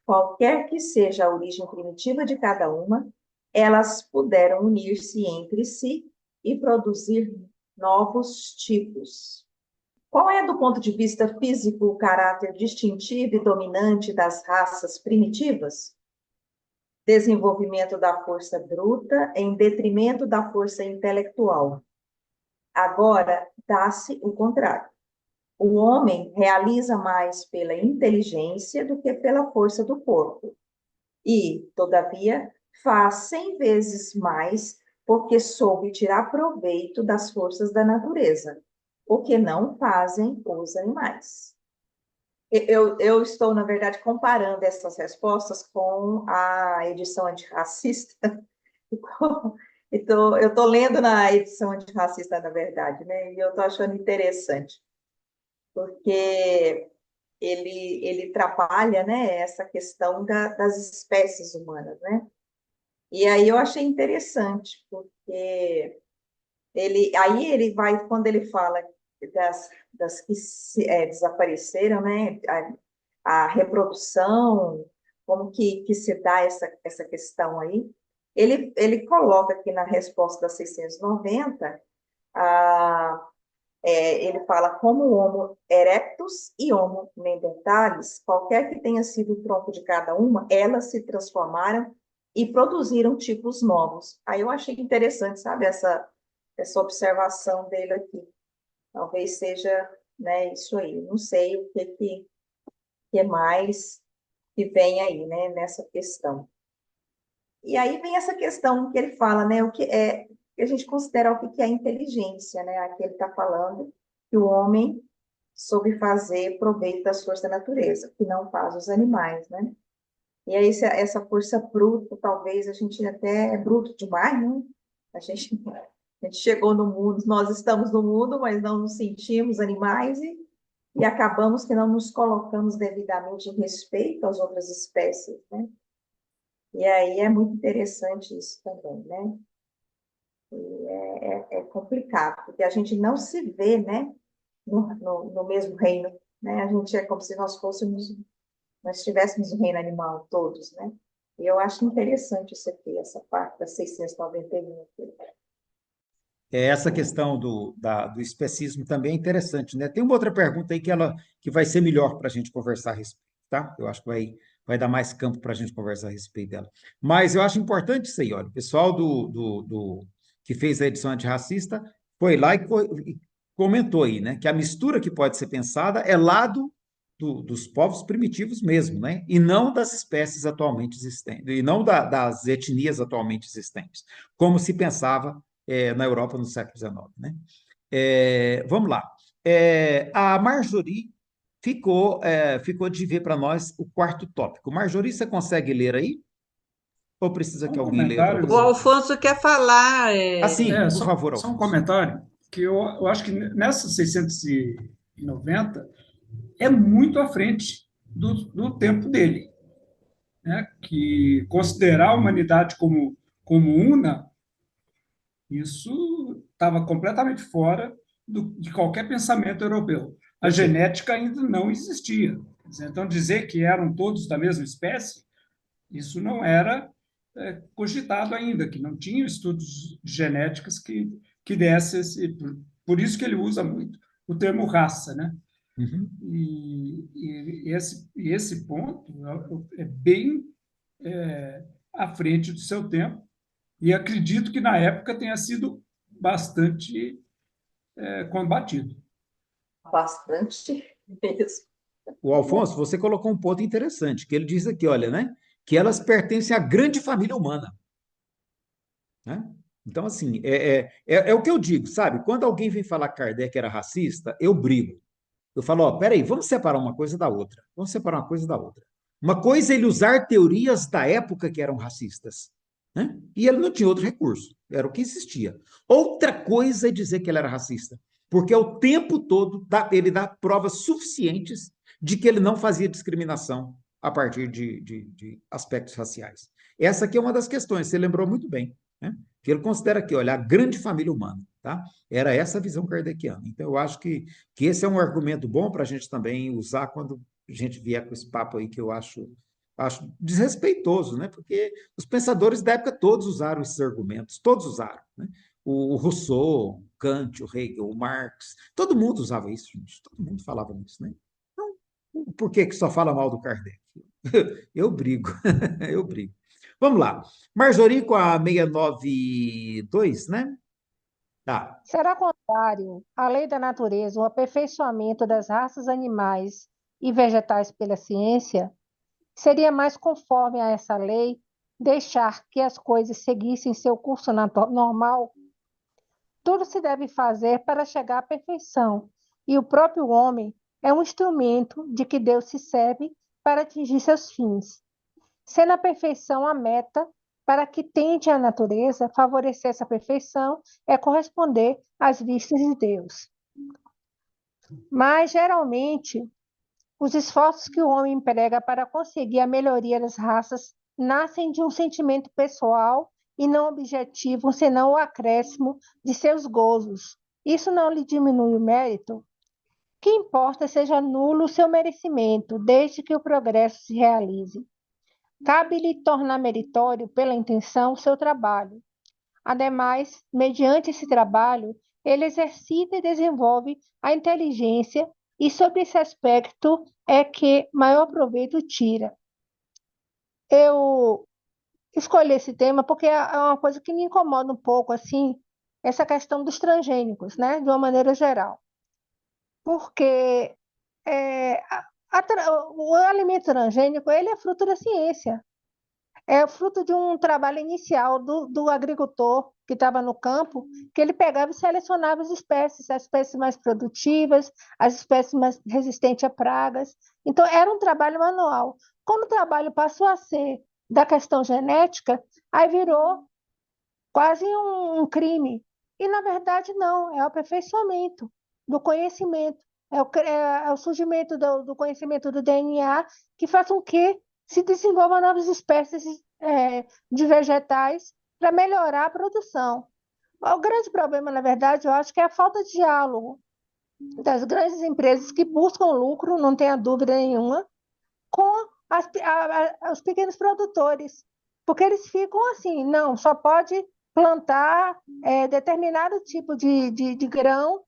qualquer que seja a origem primitiva de cada uma, elas puderam unir-se entre si e produzir novos tipos. Qual é, do ponto de vista físico, o caráter distintivo e dominante das raças primitivas? Desenvolvimento da força bruta em detrimento da força intelectual. Agora, dá-se o contrário. O homem realiza mais pela inteligência do que pela força do corpo. E, todavia, faz 100 vezes mais porque soube tirar proveito das forças da natureza, o que não fazem os animais. Eu estou, na verdade, comparando essas respostas com a edição antirracista. Eu estou lendo na edição antirracista, na verdade, né? E eu estou achando interessante, porque ele trabalha, né, essa questão das espécies humanas, né? E aí eu achei interessante, porque aí ele vai, quando ele fala das que desapareceram, né, a reprodução, como que se dá essa questão aí, ele coloca aqui na resposta da 690, ele fala como Homo erectus e Homo neanderthalis, qualquer que tenha sido o tronco de cada uma, elas se transformaram e produziram tipos novos. Aí eu achei interessante, sabe, essa observação dele aqui. Talvez seja, né, isso aí. Não sei o que mais que vem aí, né, nessa questão. E aí vem essa questão que ele fala, né, o que a gente considera o que é inteligência, né? Aqui ele está falando que o homem soube fazer proveito das forças da natureza, que não faz os animais, né? E aí essa força bruta, talvez a gente até é bruto demais, né? A gente chegou no mundo, nós estamos no mundo, mas não nos sentimos animais e acabamos que não nos colocamos devidamente em respeito às outras espécies, né? E aí é muito interessante isso também, né? É complicado, porque a gente não se vê, né, no mesmo reino, né? A gente é como se nós estivéssemos no reino animal todos, né? E eu acho interessante isso aqui, essa parte da 691. Essa questão do especismo também é interessante, né? Tem uma outra pergunta aí que vai ser melhor para a gente conversar a respeito, tá? Eu acho que vai dar mais campo para a gente conversar a respeito dela. Mas eu acho importante isso aí, olha, o pessoal que fez a edição antirracista foi lá e comentou aí, né? Que a mistura que pode ser pensada é lá dos povos primitivos mesmo, né? E não das espécies atualmente existentes, e não das etnias atualmente existentes, como se pensava na Europa no século XIX, né? Vamos lá. A Marjorie ficou de ver para nós o quarto tópico. Marjorie, você consegue ler aí? Ou precisa que alguém leia para comentário. você? O Alfonso quer falar. Assim, por favor, só um Alfonso. comentário, que eu acho que nessa 690 é muito à frente do tempo dele, né? Que considerar a humanidade como una, isso estava completamente fora de qualquer pensamento europeu. A genética ainda não existia. Então, dizer que eram todos da mesma espécie, isso não era cogitado ainda, que não tinha estudos genéticos que desse esse... Por isso que ele usa muito o termo raça, né? Uhum. Esse ponto é bem à frente do seu tempo, e acredito que na época tenha sido bastante combatido. Bastante mesmo. O Alfonso, você colocou um ponto interessante, que ele diz aqui, olha, né? Que elas pertencem à grande família humana, né? Então, assim, é o que eu digo, sabe? Quando alguém vem falar que Kardec era racista, eu brigo. Eu falo, ó, peraí, vamos separar uma coisa da outra. Vamos separar uma coisa da outra. Uma coisa é ele usar teorias da época que eram racistas, né? E ele não tinha outro recurso, era o que existia. Outra coisa é dizer que ele era racista, porque o tempo todo ele dá provas suficientes de que ele não fazia discriminação a partir de aspectos raciais. Essa aqui é uma das questões, você lembrou muito bem, né? Que ele considera aqui, olha, a grande família humana, tá? Era essa a visão kardeciana. Então, eu acho que esse é um argumento bom para a gente também usar quando a gente vier com esse papo aí que eu acho desrespeitoso, né? Porque os pensadores da época todos usaram esses argumentos, todos usaram, né? O Rousseau, Kant, o Hegel, o Marx, todo mundo usava isso, gente, todo mundo falava nisso, né? Então, por que só fala mal do Kardec? Eu brigo, eu brigo. Vamos lá. Marjorie com a 692, né? Tá. Será contrário à lei da natureza o aperfeiçoamento das raças animais e vegetais pela ciência? Seria mais conforme a essa lei deixar que as coisas seguissem seu curso normal? Tudo se deve fazer para chegar à perfeição, e o próprio homem é um instrumento de que Deus se serve para atingir seus fins. Sendo a perfeição a meta, para que tente a natureza favorecer essa perfeição, é corresponder às vistas de Deus. Mas, geralmente, os esforços que o homem emprega para conseguir a melhoria das raças nascem de um sentimento pessoal e não objetivo, senão o acréscimo de seus gozos. Isso não lhe diminui o mérito? Que importa seja nulo o seu merecimento, desde que o progresso se realize. Cabe-lhe tornar meritório, pela intenção, o seu trabalho. Ademais, mediante esse trabalho, ele exercita e desenvolve a inteligência, e sobre esse aspecto é que maior proveito tira. Eu escolhi esse tema porque é uma coisa que me incomoda um pouco, assim, essa questão dos transgênicos, né, de uma maneira geral. Porque o alimento transgênico, ele é fruto da ciência. É fruto de um trabalho inicial do agricultor que estava no campo, que ele pegava e selecionava as espécies mais produtivas, as espécies mais resistentes a pragas. Então, era um trabalho manual. Quando o trabalho passou a ser da questão genética, aí virou quase um crime. E, na verdade, não, é o aperfeiçoamento do conhecimento, é o surgimento do conhecimento do DNA que faz com que se desenvolvam novas espécies de vegetais para melhorar a produção. O grande problema, na verdade, eu acho que é a falta de diálogo das grandes empresas que buscam lucro, não tenha dúvida nenhuma, com os pequenos produtores, porque eles ficam assim, não, só pode plantar determinado tipo de grão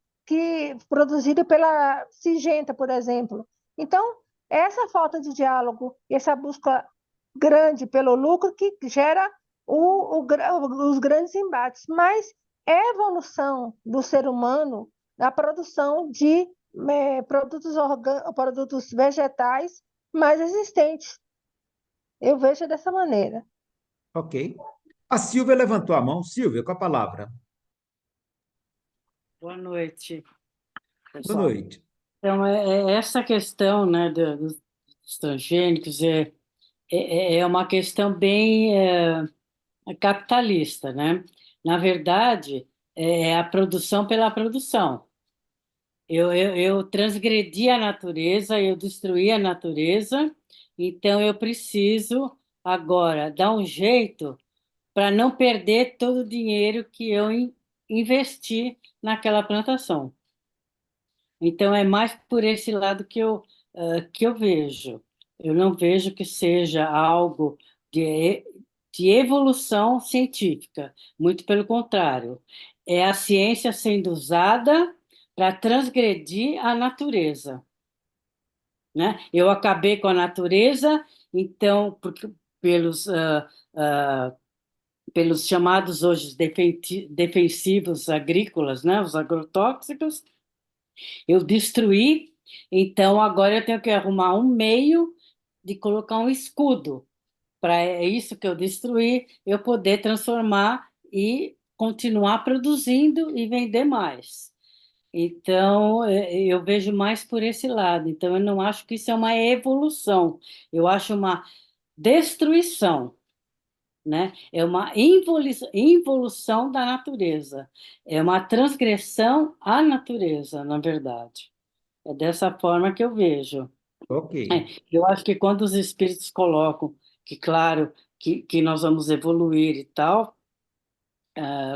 produzido pela Singenta, por exemplo. Então, essa falta de diálogo, essa busca grande pelo lucro que gera os grandes embates. Mas é a evolução do ser humano na produção de produtos vegetais mais resistentes. Eu vejo dessa maneira. Ok. A Silvia levantou a mão. Silvia, com a palavra. Boa noite, Boa pessoal. noite. Então, essa questão, né, dos transgênicos é uma questão bem capitalista, né? Na verdade, é a produção pela produção. Eu transgredi a natureza, eu destruí a natureza, então eu preciso agora dar um jeito para não perder todo o dinheiro que eu investi naquela plantação. Então, é mais por esse lado que eu vejo. Eu não vejo que seja algo de evolução científica, muito pelo contrário. É a ciência sendo usada para transgredir a natureza. né? Eu acabei com a natureza, então, pelos, pelos chamados hoje defensivos agrícolas, né? Os agrotóxicos, eu destruí, então agora eu tenho que arrumar um meio de colocar um escudo para isso que eu destruí, eu poder transformar e continuar produzindo e vender mais. Então, eu vejo mais por esse lado. Então, eu não acho que isso é uma evolução, eu acho uma destruição, né? É uma involução da natureza, é uma transgressão à natureza, na verdade. É dessa forma que eu vejo. Ok. Eu acho que quando os espíritos colocam que, claro, que nós vamos evoluir e tal,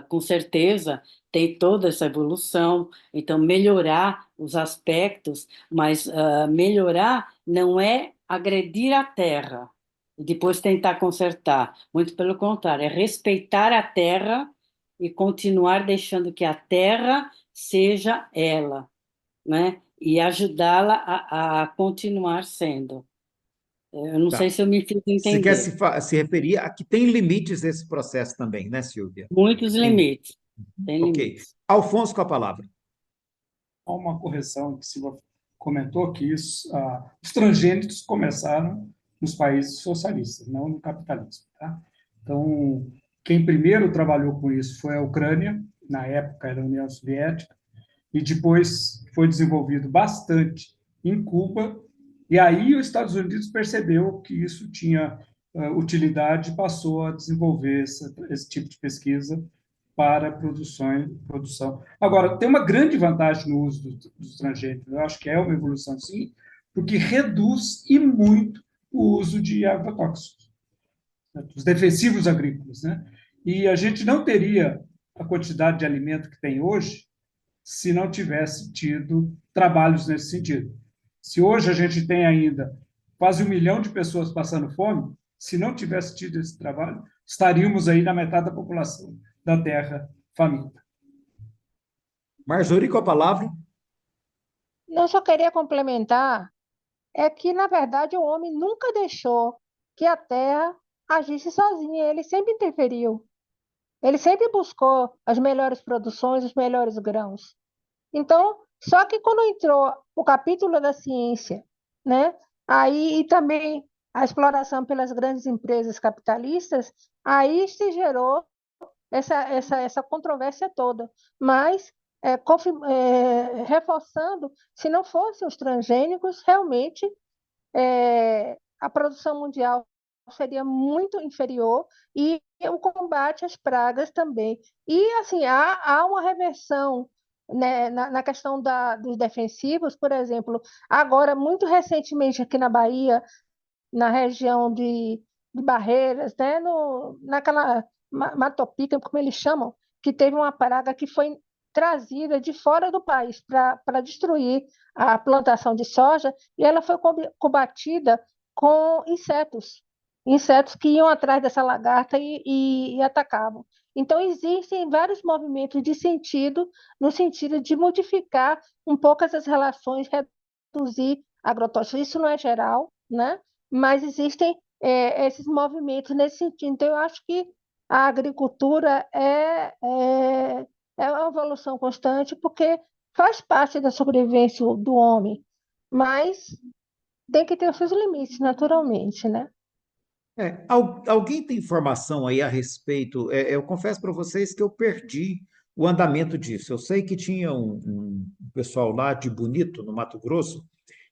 com certeza tem toda essa evolução, então melhorar os aspectos, mas melhorar não é agredir a Terra e depois tentar consertar, muito pelo contrário, é respeitar a Terra e continuar deixando que a Terra seja ela, né? E ajudá-la a continuar sendo. Eu não sei Tá. se eu me fiz Você quer entender. se referir a que tem limites esse processo também, né, Silvia? Muitos Tem. limites, tem Ok. limites. Alfonso com a palavra. Há uma correção que Silva comentou que os transgênicos começaram nos países socialistas, não no capitalismo. Tá? Então, quem primeiro trabalhou com isso foi a Ucrânia, na época era a União Soviética, e depois foi desenvolvido bastante em Cuba, e aí os Estados Unidos percebeu que isso tinha utilidade e passou a desenvolver esse tipo de pesquisa para produção. Agora, tem uma grande vantagem no uso dos transgênicos, eu acho que é uma evolução, sim, porque reduz e muito o uso de agrotóxicos, né, dos defensivos agrícolas, né? E a gente não teria a quantidade de alimento que tem hoje se não tivesse tido trabalhos nesse sentido. Se hoje a gente tem ainda quase 1 milhão de pessoas passando fome, se não tivesse tido esse trabalho, estaríamos aí na metade da população da Terra faminta. Marjorie com a palavra. Não, só queria complementar, é que, na verdade, o homem nunca deixou que a terra agisse sozinha, ele sempre interferiu. Ele sempre buscou as melhores produções, os melhores grãos. Então, só que quando entrou o capítulo da ciência, né, aí e também a exploração pelas grandes empresas capitalistas, aí se gerou essa controvérsia toda. Mas, reforçando, se não fossem os transgênicos, realmente a produção mundial seria muito inferior e o combate às pragas também. E, assim, há uma reversão, né, na questão dos defensivos, por exemplo, agora, muito recentemente, aqui na Bahia, na região de Barreiras, né, naquela Matopica, como eles chamam, que teve uma praga que foi trazida de fora do país para destruir a plantação de soja, e ela foi combatida com insetos que iam atrás dessa lagarta e atacavam. Então, existem vários movimentos de sentido, no sentido de modificar um pouco essas relações, reduzir agrotóxicos. Isso não é geral, né? Mas existem esses movimentos nesse sentido. Então, eu acho que a agricultura é uma evolução constante, porque faz parte da sobrevivência do homem, mas tem que ter os seus limites, naturalmente, né? Alguém tem informação aí a respeito? Eu confesso para vocês que eu perdi o andamento disso. Eu sei que tinha um pessoal lá de Bonito, no Mato Grosso,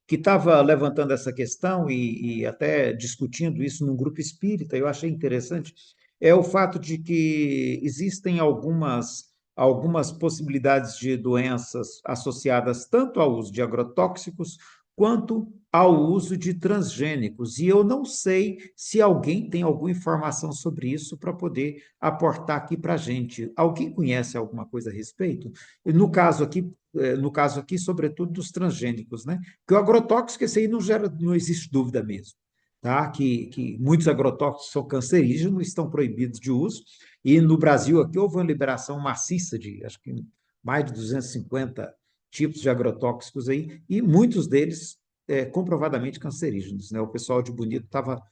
que estava levantando essa questão e até discutindo isso num grupo espírita. Eu achei interessante. É o fato de que existem algumas possibilidades de doenças associadas tanto ao uso de agrotóxicos quanto ao uso de transgênicos. E eu não sei se alguém tem alguma informação sobre isso para poder aportar aqui para a gente. Alguém conhece alguma coisa a respeito? No caso aqui, sobretudo dos transgênicos, né? Porque o agrotóxico, esse aí não existe dúvida mesmo. Tá? Que muitos agrotóxicos são cancerígenos, estão proibidos de uso, e no Brasil aqui houve uma liberação maciça de, acho que mais de 250 tipos de agrotóxicos aí, e muitos deles comprovadamente cancerígenos, né? O pessoal de Bonito estava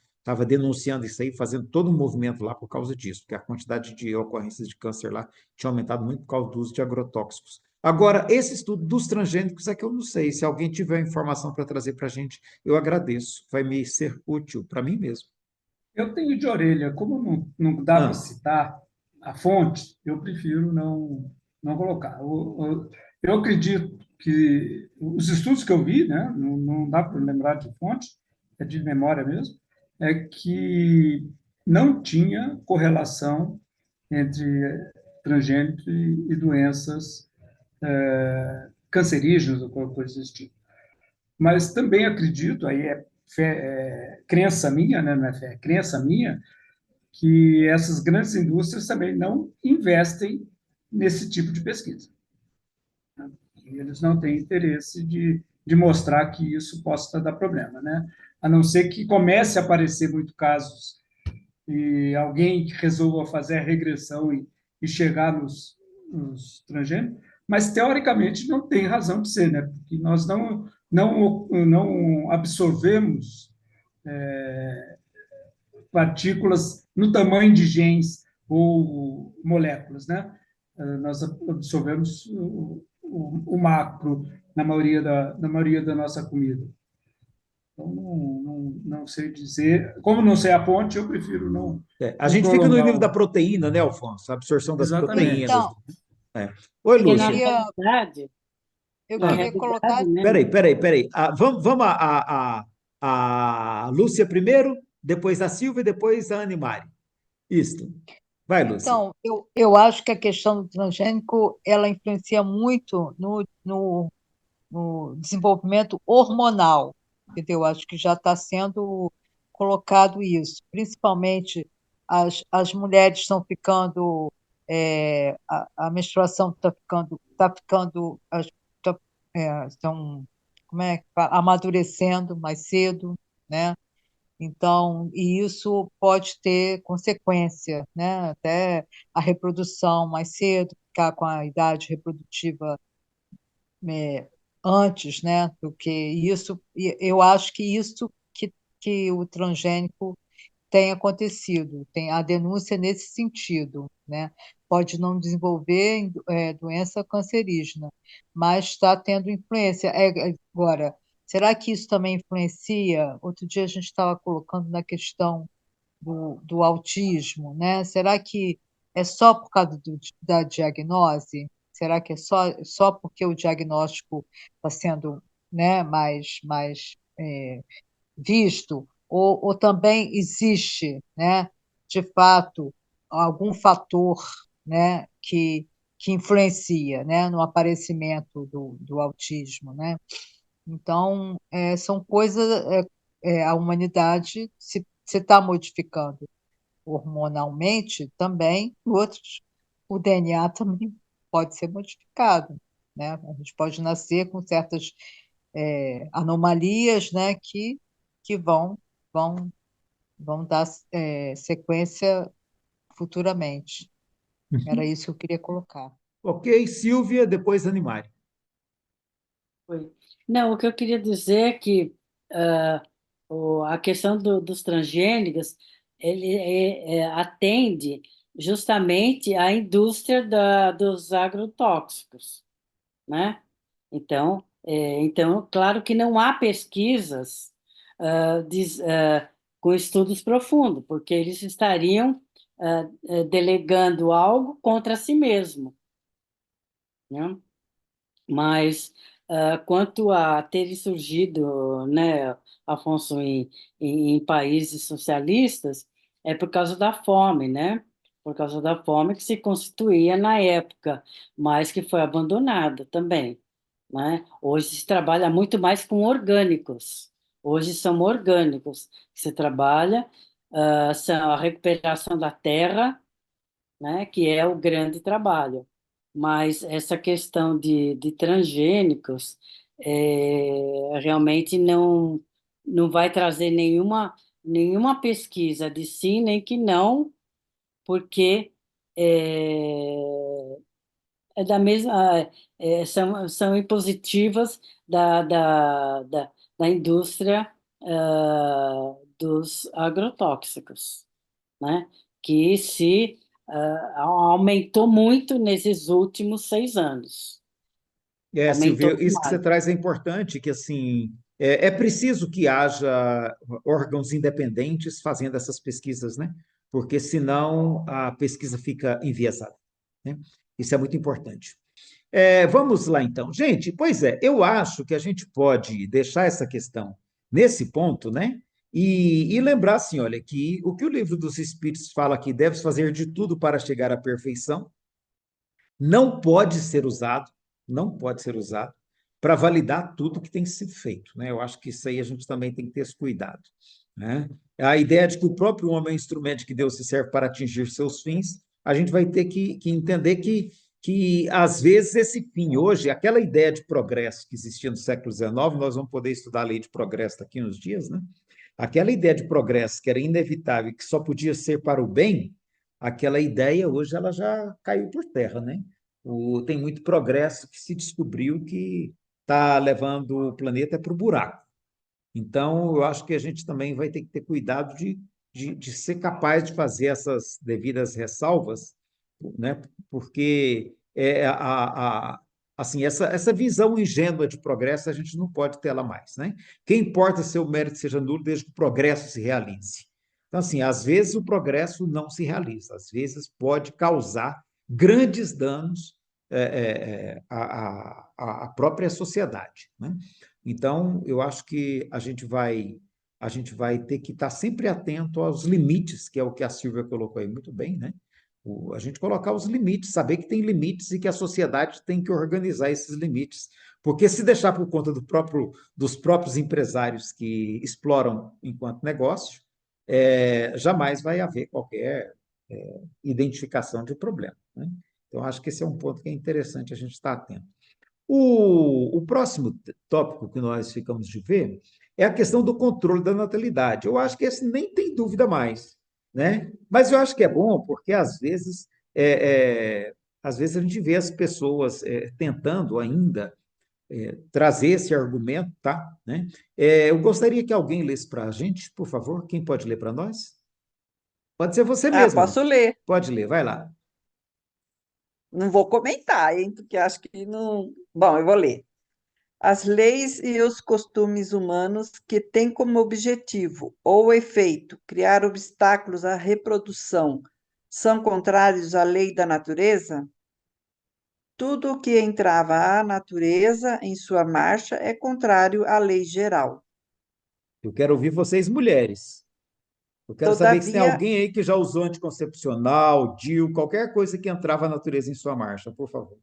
denunciando isso aí, fazendo todo um movimento lá por causa disso, porque a quantidade de ocorrências de câncer lá tinha aumentado muito por causa do uso de agrotóxicos. Agora, esse estudo dos transgênicos é que eu não sei. Se alguém tiver informação para trazer para a gente, eu agradeço. Vai me ser útil para mim mesmo. Eu tenho de orelha, como não dá para Ah, citar a fonte, eu prefiro não colocar. Eu acredito que os estudos que eu vi, né, não dá para lembrar de fonte, é de memória mesmo, é que não tinha correlação entre transgênicos e doenças cancerígenas ou qualquer coisa desse tipo. Mas também acredito, aí crença minha, né, não é fé, é crença minha, que essas grandes indústrias também não investem nesse tipo de pesquisa. E eles não têm interesse de mostrar que isso possa dar problema, né? A não ser que comece a aparecer muitos casos e alguém resolva fazer a regressão e chegar nos transgênicos, mas teoricamente não tem razão de ser, né? Porque nós não absorvemos partículas no tamanho de genes ou moléculas, né? Nós absorvemos o macro na maioria da nossa comida. Então, não sei dizer. Como não sei a fonte, eu prefiro a não gente fica no prolongar nível da o. proteína, né, Alfonso? A absorção das proteínas. Exatamente. Então, É. Oi, Porque, eu na Lúcia. queria, realidade, eu na Ah, queria realidade, colocar. né? peraí. Vamos a Lúcia primeiro, depois a Silvia e depois a Animari. Isso. Vai, Lúcia. Então, eu acho que a questão do transgênico ela influencia muito no desenvolvimento hormonal, entendeu? Acho que já está sendo colocado isso. Principalmente as mulheres estão ficando, a menstruação está ficando, estão, como é que fala? Amadurecendo mais cedo, né? Então, e isso pode ter consequência, né? Até a reprodução mais cedo, ficar com a idade reprodutiva é, antes, né, do que isso. E eu acho que isso que o transgênico tem acontecido, tem a denúncia nesse sentido, né? Pode não desenvolver doença cancerígena, mas está tendo influência. Agora, será que isso também influencia? Outro dia a gente estava colocando na questão do autismo, né? Será que é só por causa da diagnose? Será que é só porque o diagnóstico está sendo, né, mais visto? Ou também existe, né, de fato, algum fator, né, que influencia, né, no aparecimento do autismo, né? Então, são coisas, a humanidade se está modificando hormonalmente também, outros, o DNA também pode ser modificado, né? A gente pode nascer com certas anomalias, né, que vão, vão dar sequência futuramente. Era Uhum. isso que eu queria colocar. Ok, Silvia, depois Animari. Foi. Não, o que eu queria dizer é que a questão dos transgênicos ele atende justamente à indústria dos agrotóxicos, né? Então, claro que não há pesquisas com estudos profundos, porque eles estariam delegando algo contra si mesmo, né? Mas quanto a ter surgido, né, Afonso, em países socialistas, é por causa da fome, né? Por causa da fome que se constituía na época, mas que foi abandonada também, né? Hoje se trabalha muito mais com orgânicos. Hoje são orgânicos que se trabalha, são a recuperação da terra, né, que é o grande trabalho. Mas essa questão de transgênicos realmente não vai trazer nenhuma pesquisa de sim nem que não, porque da mesma, são impositivas da indústria dos agrotóxicos, né? Que aumentou muito nesses últimos 6 anos. Aumentou Silvio, isso que você demais. traz é importante, que assim, é preciso que haja órgãos independentes fazendo essas pesquisas, né? Porque senão a pesquisa fica enviesada, né? Isso é muito importante. Vamos lá, então. Gente, pois é, eu acho que a gente pode deixar essa questão nesse ponto, né? E lembrar assim, olha, que o Livro dos Espíritos fala que deves fazer de tudo para chegar à perfeição, não pode ser usado, não pode ser usado para validar tudo que tem sido feito, né? Eu acho que isso aí a gente também tem que ter esse cuidado, né? A ideia de que o próprio homem é um instrumento que Deus se serve para atingir seus fins, a gente vai ter que entender que, às vezes, esse fim hoje, aquela ideia de progresso que existia no século XIX, nós vamos poder estudar a lei de progresso daqui uns dias, né? Aquela ideia de progresso que era inevitável, que só podia ser para o bem, aquela ideia hoje ela já caiu por terra, né? Tem muito progresso que se descobriu que está levando o planeta para o buraco. Então, eu acho que a gente também vai ter que ter cuidado de ser capaz de fazer essas devidas ressalvas, né? Porque assim, essa visão ingênua de progresso a gente não pode ter ela mais, né? Quem importa se o mérito seja nulo desde que o progresso se realize. Então, assim, às vezes o progresso não se realiza, às vezes pode causar grandes danos à própria sociedade, né? Então, eu acho que a gente vai ter que estar sempre atento aos limites, que é o que a Silvia colocou aí muito bem, né? A gente colocar os limites, saber que tem limites e que a sociedade tem que organizar esses limites. Porque se deixar por conta dos próprios empresários que exploram enquanto negócio, jamais vai haver qualquer identificação de problema, né? Então, acho que esse é um ponto que é interessante a gente estar atento. O próximo tópico que nós ficamos de ver é a questão do controle da natalidade. Eu acho que esse nem tem dúvida mais, né? Mas eu acho que é bom porque às vezes a gente vê as pessoas tentando ainda trazer esse argumento, tá? Né? Eu gostaria que alguém lesse para a gente, por favor. Quem pode ler para nós? Pode ser você mesmo. Posso ler. Pode ler, vai lá. Não vou comentar, hein, porque acho que não. Bom, eu vou ler. As leis e os costumes humanos que têm como objetivo ou efeito criar obstáculos à reprodução são contrários à lei da natureza? Tudo o que entrava à natureza em sua marcha é contrário à lei geral. Eu quero ouvir vocês, mulheres. Eu quero saber se tem Todavia, alguém aí que já usou anticoncepcional, DIU, qualquer coisa que entrava a natureza em sua marcha, por favor.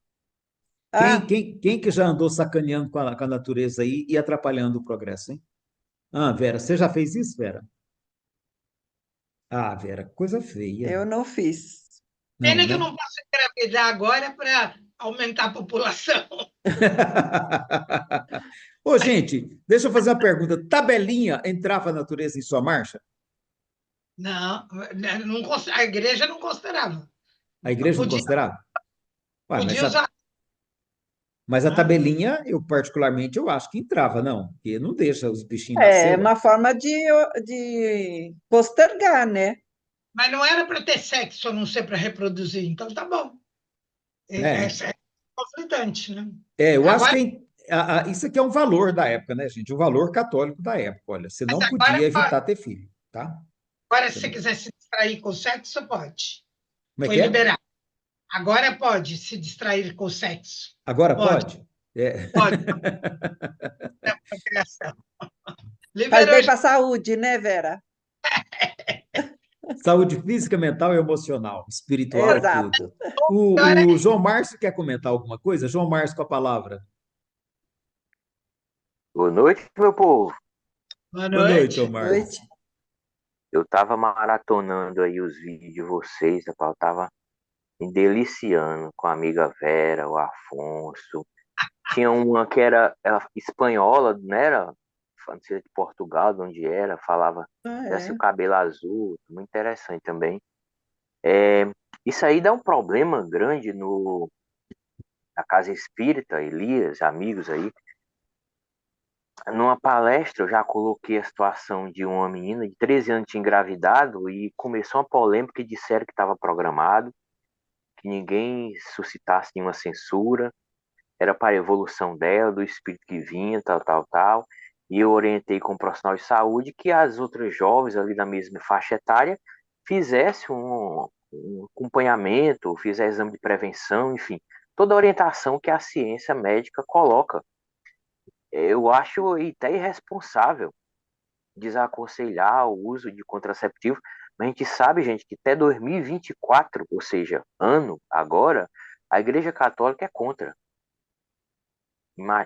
Quem, ah, quem, quem que já andou sacaneando com a natureza aí e atrapalhando o progresso, hein? Ah, Vera, você já fez isso, Vera? Ah, Vera, coisa feia. eu não fiz. Não, Pena que eu né? não posso engravidar agora para aumentar a população. Ô, gente, deixa eu fazer uma pergunta. Tabelinha entrava a natureza em sua marcha? Não, a igreja não considerava. A igreja não Podia, considerava? Ué, podia usar, mas a né? tabelinha, eu particularmente, eu acho que entrava, não, porque não deixa os bichinhos É nascer, ué. uma forma de postergar, né? Mas não era para ter sexo, a não ser para reproduzir. Então, tá bom. É, É conflitante, né? eu acho Agora, que isso aqui é um valor da época, né, gente? O valor católico da época. Olha, você mas não agora, podia evitar ter filho, tá? agora, se Você você não- quiser se distrair com sexo, pode. Como é Foi que é? liberado. Agora pode se distrair com sexo. Agora Pode, pode? É. pode. É uma criação. Faz Liberou bem já. para a saúde, né, Vera? Saúde física, mental, emocional, espiritual, tudo. Exato. Agora, O João Márcio quer comentar alguma coisa? João Márcio com a palavra. Boa noite, meu povo. boa Boa noite, João noite. Márcio. Noite. Eu tava maratonando aí os vídeos de vocês, rapaz. Eu tava me deliciando com a amiga Vera, o Afonso. Tinha uma que era espanhola, não era? Não sei de Portugal, de onde era, falava, Ah, era assim, o é. cabelo azul, muito interessante também. É, isso aí dá um problema grande na casa espírita, Elias, amigos aí. numa palestra, eu já coloquei a situação de uma menina de 13 anos tinha engravidado e começou uma polêmica e disseram que estava programado, que ninguém suscitasse nenhuma censura, era para a evolução dela, do espírito que vinha, tal, tal, tal. E eu orientei com o profissional de saúde que as outras jovens ali da mesma faixa etária fizessem um acompanhamento, fizessem exame de prevenção, enfim, toda a orientação que a ciência médica coloca. Eu acho até irresponsável desaconselhar o uso de contraceptivo, mas a gente sabe, gente, que até 2024, ou seja, ano agora, a Igreja Católica é contra.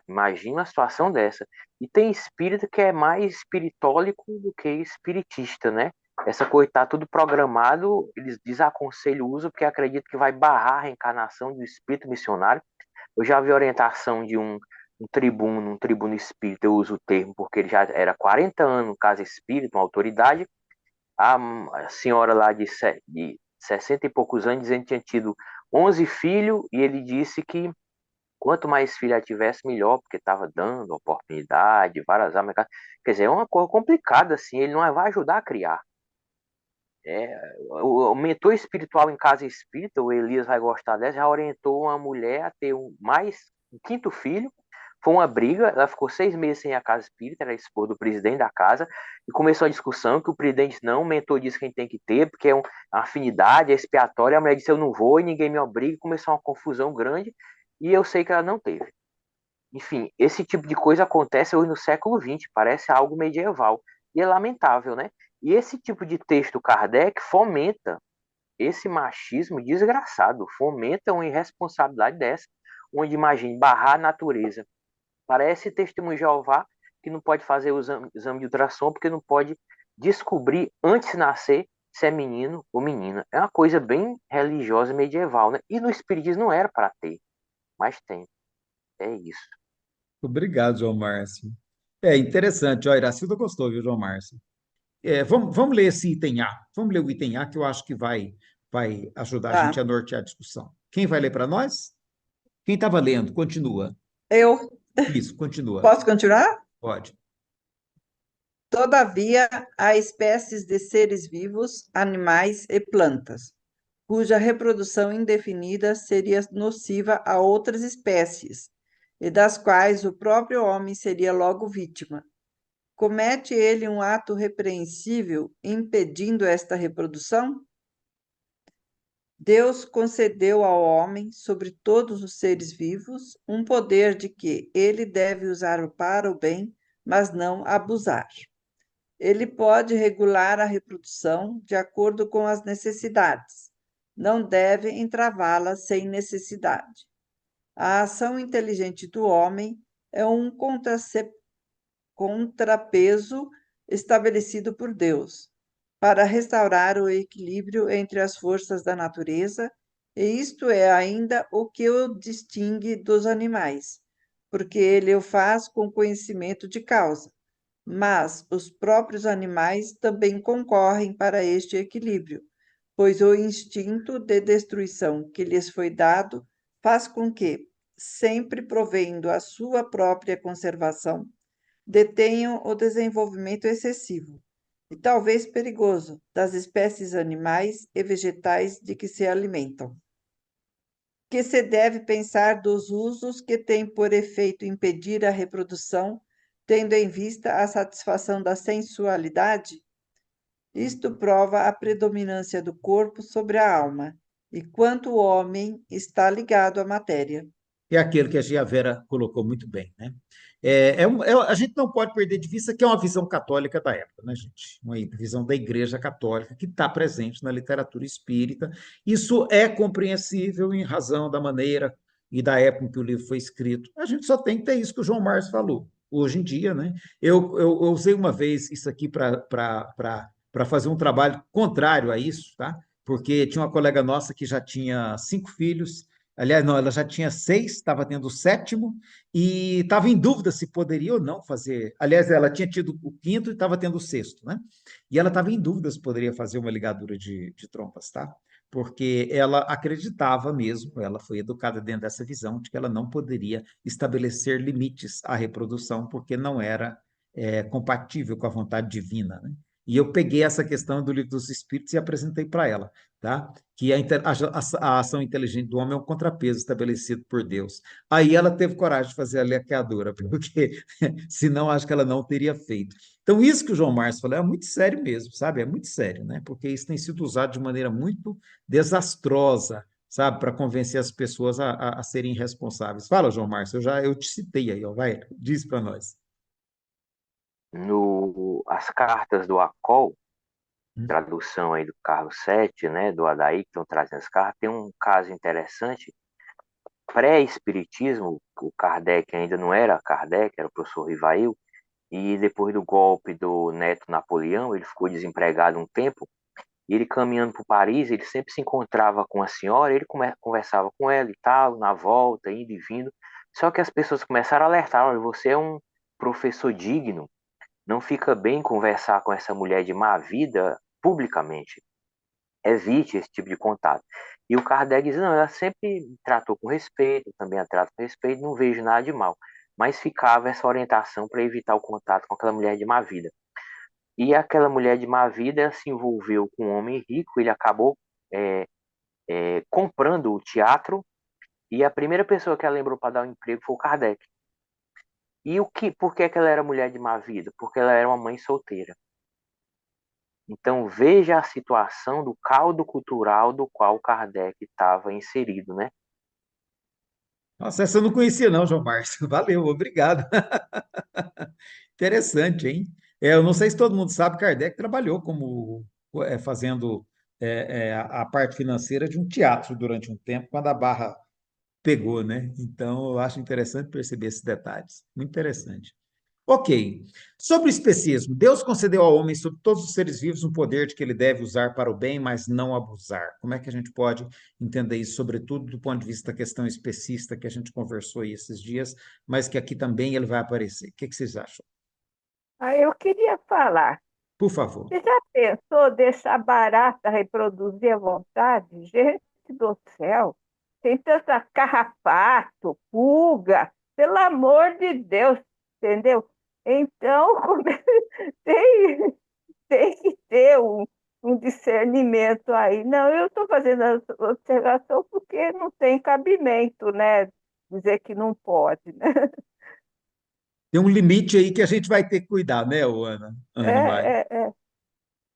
Imagina uma situação dessa. E tem espírita que é mais espiritólico do que espiritista, né? Essa coisa tá tudo programado, eles desaconselham o uso porque acreditam que vai barrar a reencarnação do espírito missionário. Eu já vi a orientação de um tribuno espírita, eu uso o termo porque ele já era 40 anos casa espírita, uma autoridade. A senhora lá de 60 e poucos anos dizendo que tinha tido 11 filhos e ele disse que quanto mais filha tivesse, melhor, porque estava dando oportunidade, várias armas. Quer dizer, é uma coisa complicada, assim, ele não vai ajudar a criar. O mentor espiritual em casa espírita, o Elias vai gostar dessa, já orientou uma mulher a ter um quinto filho. Foi uma briga, ela ficou 6 meses sem a casa espírita, era esposa do presidente da casa, e começou a discussão que o presidente disse, não, o mentor disse que a gente tem que ter, porque é uma afinidade, é expiatória, a mulher disse, eu não vou, e ninguém me obriga, e começou uma confusão grande, e eu sei que ela não teve. Enfim, esse tipo de coisa acontece hoje no século XX, parece algo medieval, e é lamentável, né? E esse tipo de texto Kardec fomenta esse machismo desgraçado, fomenta uma irresponsabilidade dessa, onde, imagine, barrar a natureza. Parece testemunho de Jeová que não pode fazer o exame de ultrassom porque não pode descobrir antes de nascer se é menino ou menina. É uma coisa bem religiosa medieval, né? E no espiritismo não era para ter, mas tem. É isso. Obrigado, João Márcio. É interessante. Ó, Iracilda gostou, viu, João Márcio? Vamos ler esse item A. Vamos ler o item A, que eu acho que vai ajudar a gente Tá. a nortear a discussão. Quem vai ler para nós? Quem estava lendo, continua. Eu Isso, continua. posso continuar? Pode. Todavia, há espécies de seres vivos, animais e plantas, cuja reprodução indefinida seria nociva a outras espécies, e das quais o próprio homem seria logo vítima. Comete ele um ato repreensível impedindo esta reprodução? Deus concedeu ao homem, sobre todos os seres vivos, um poder de que ele deve usar para o bem, mas não abusar. Ele pode regular a reprodução de acordo com as necessidades, não deve entravá-la sem necessidade. A ação inteligente do homem é um contrapeso estabelecido por Deus, para restaurar o equilíbrio entre as forças da natureza, e isto é ainda o que o distingue dos animais, porque ele o faz com conhecimento de causa. Mas os próprios animais também concorrem para este equilíbrio, pois o instinto de destruição que lhes foi dado faz com que, sempre provendo a sua própria conservação, detenham o desenvolvimento excessivo e talvez perigoso das espécies animais e vegetais de que se alimentam. Que se deve pensar dos usos que têm por efeito impedir a reprodução, tendo em vista a satisfação da sensualidade? Isto prova a predominância do corpo sobre a alma, e quanto o homem está ligado à matéria. É aquele que a Vera colocou muito bem, né? A gente não pode perder de vista que é uma visão católica da época, né, gente? Uma visão da Igreja Católica que está presente na literatura espírita. Isso é compreensível em razão da maneira e da época em que o livro foi escrito. A gente só tem que ter isso que o João Márcio falou. Hoje em dia, né? Eu usei uma vez isso aqui para fazer um trabalho contrário a isso, tá? Porque tinha uma colega nossa que já tinha 5 filhos. Aliás, não, ela já tinha 6, estava tendo o 7º, e estava em dúvida se poderia ou não fazer. Aliás, ela tinha tido o 5º e estava tendo o 6º, né? E ela estava em dúvida se poderia fazer uma ligadura de trompas, tá? porque ela acreditava mesmo, ela foi educada dentro dessa visão de que ela não poderia estabelecer limites à reprodução, porque não era compatível com a vontade divina, né? E eu peguei essa questão do livro dos Espíritos e apresentei para ela, tá? Que a ação inteligente do homem é um contrapeso estabelecido por Deus. Aí ela teve coragem de fazer a laqueadura, porque senão acho que ela não teria feito. Então, isso que o João Márcio falou é muito sério mesmo, sabe? É muito sério, né? Porque isso tem sido usado de maneira muito desastrosa, sabe? Para convencer as pessoas a serem responsáveis. Fala, João Márcio, eu te citei aí, ó, vai, diz para nós. As cartas do ACOL, Hum. tradução aí do Carlos Sete, né, do Adair, que estão trazendo as cartas, tem um caso interessante. Pré-espiritismo, o Kardec ainda não era Kardec, era o professor Rivail, e depois do golpe do neto Napoleão, ele ficou desempregado um tempo, e ele caminhando por Paris, ele sempre se encontrava com a senhora, ele conversava com ela e tal, na volta, indo e vindo, só que as pessoas começaram a alertar: olha, você é um professor digno, não fica bem conversar com essa mulher de má vida publicamente. Evite esse tipo de contato. E o Kardec diz: não, ela sempre me tratou com respeito, eu também a trato com respeito, não vejo nada de mal. Mas ficava essa orientação para evitar o contato com aquela mulher de má vida. E aquela mulher de má vida se envolveu com um homem rico, ele acabou comprando o teatro, e a primeira pessoa que ela lembrou para dar um emprego foi o Kardec. E por que ela era mulher de má vida? Porque ela era uma mãe solteira. Então veja a situação do caldo cultural do qual Kardec estava inserido, né? Nossa, essa eu não conhecia não, João Márcio. Valeu, obrigado. Interessante, hein? Eu não sei se todo mundo sabe, Kardec trabalhou como fazendo a parte financeira de um teatro durante um tempo, quando a barra pegou, né? Então, eu acho interessante perceber esses detalhes. Muito interessante. Ok. Sobre o especismo, Deus concedeu ao homem, sobre todos os seres vivos, um poder de que ele deve usar para o bem, mas não abusar. Como é que a gente pode entender isso, sobretudo do ponto de vista da questão especista que a gente conversou aí esses dias, mas que aqui também ele vai aparecer? O que vocês acham? Eu queria falar, Por favor. você já pensou deixar barata reproduzir à vontade? Gente do céu, tem tanta carrapato, pulga, pelo amor de Deus, entendeu? Então, tem, tem que ter um discernimento aí. Não, eu estou fazendo essa observação porque não tem cabimento, né? Dizer que não pode, né? Tem um limite aí que a gente vai ter que cuidar, né, Ana? É, Anne Mai? é.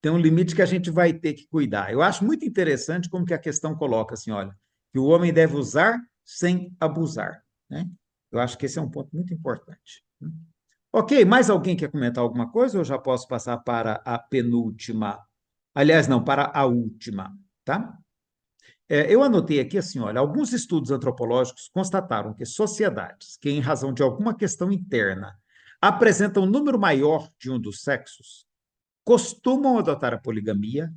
Tem um limite que a gente vai ter que cuidar. Eu acho muito interessante como que a questão coloca assim, olha, que o homem deve usar sem abusar, né? Eu acho que esse é um ponto muito importante. Ok, mais alguém quer comentar alguma coisa ou eu já posso passar para a penúltima? Aliás, não, para a última, tá? Eu anotei aqui assim, olha, alguns estudos antropológicos constataram que sociedades que, em razão de alguma questão interna, apresentam um número maior de um dos sexos, costumam adotar a poligamia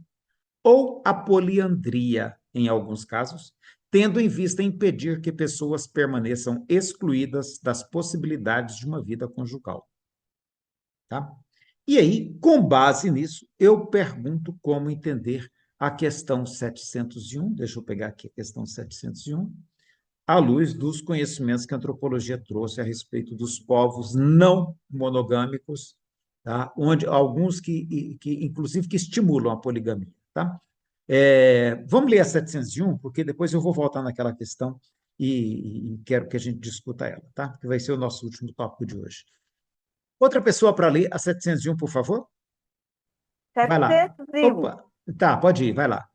ou a poliandria, em alguns casos, tendo em vista impedir que pessoas permaneçam excluídas das possibilidades de uma vida conjugal. Tá? E aí, com base nisso, eu pergunto como entender a questão 701, deixa eu pegar aqui a questão 701, à luz dos conhecimentos que a antropologia trouxe a respeito dos povos não monogâmicos, tá? Onde alguns inclusive, que estimulam a poligamia. Tá? Vamos ler a 701, porque depois eu vou voltar naquela questão e quero que a gente discuta ela, tá? Que vai ser o nosso último tópico de hoje. Outra pessoa para ler a 701, por favor? Vai lá. 701. Opa, tá, pode ir, vai lá.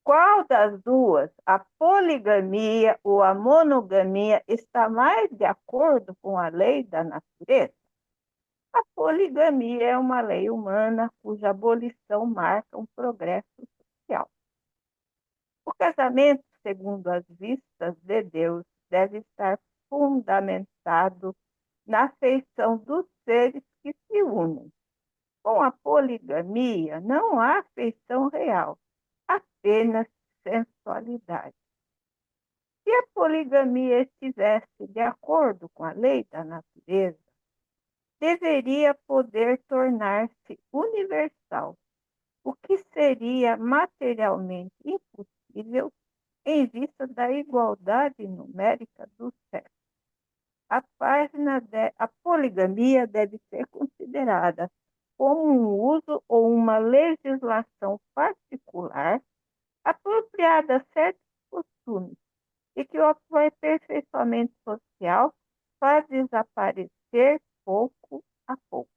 Qual das duas, a poligamia ou a monogamia, está mais de acordo com a lei da natureza? A poligamia é uma lei humana cuja abolição marca um progresso social. O casamento, segundo as vistas de Deus, deve estar fundamentado na afeição dos seres que se unem. Com a poligamia, não há afeição real, apenas sensualidade. Se a poligamia estivesse de acordo com a lei da natureza, deveria poder tornar-se universal, o que seria materialmente impossível possível em vista da igualdade numérica do sexo. A poligamia deve ser considerada como um uso ou uma legislação particular apropriada a certos costumes e que o aperfeiçoamento social faz desaparecer pouco a pouco.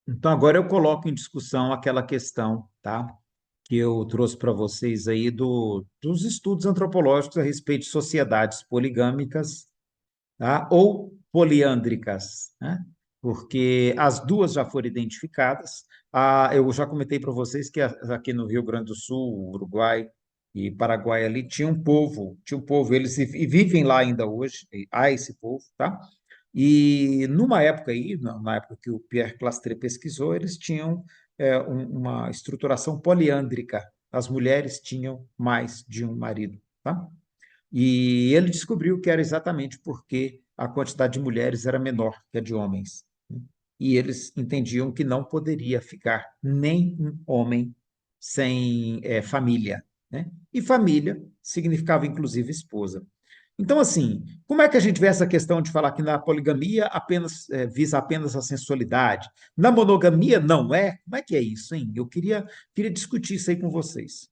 Então, agora eu coloco em discussão aquela questão, tá? Que eu trouxe para vocês aí dos estudos antropológicos a respeito de sociedades poligâmicas, tá? Ou poliândricas, né? Porque as duas já foram identificadas. Eu já comentei para vocês que aqui no Rio Grande do Sul, Uruguai e Paraguai ali tinha um povo, eles vivem lá ainda hoje, há esse povo, tá? E numa época aí, na época que o Pierre Clastres pesquisou, eles tinham uma estruturação poliândrica. As mulheres tinham mais de um marido, tá? E ele descobriu que era exatamente porque a quantidade de mulheres era menor que a de homens, né? E eles entendiam que não poderia ficar nem um homem sem família, né? E família significava inclusive esposa. Então, assim, como é que a gente vê essa questão de falar que na poligamia visa apenas a sensualidade? Na monogamia não é? Como é que é isso, hein? Eu queria discutir isso aí com vocês.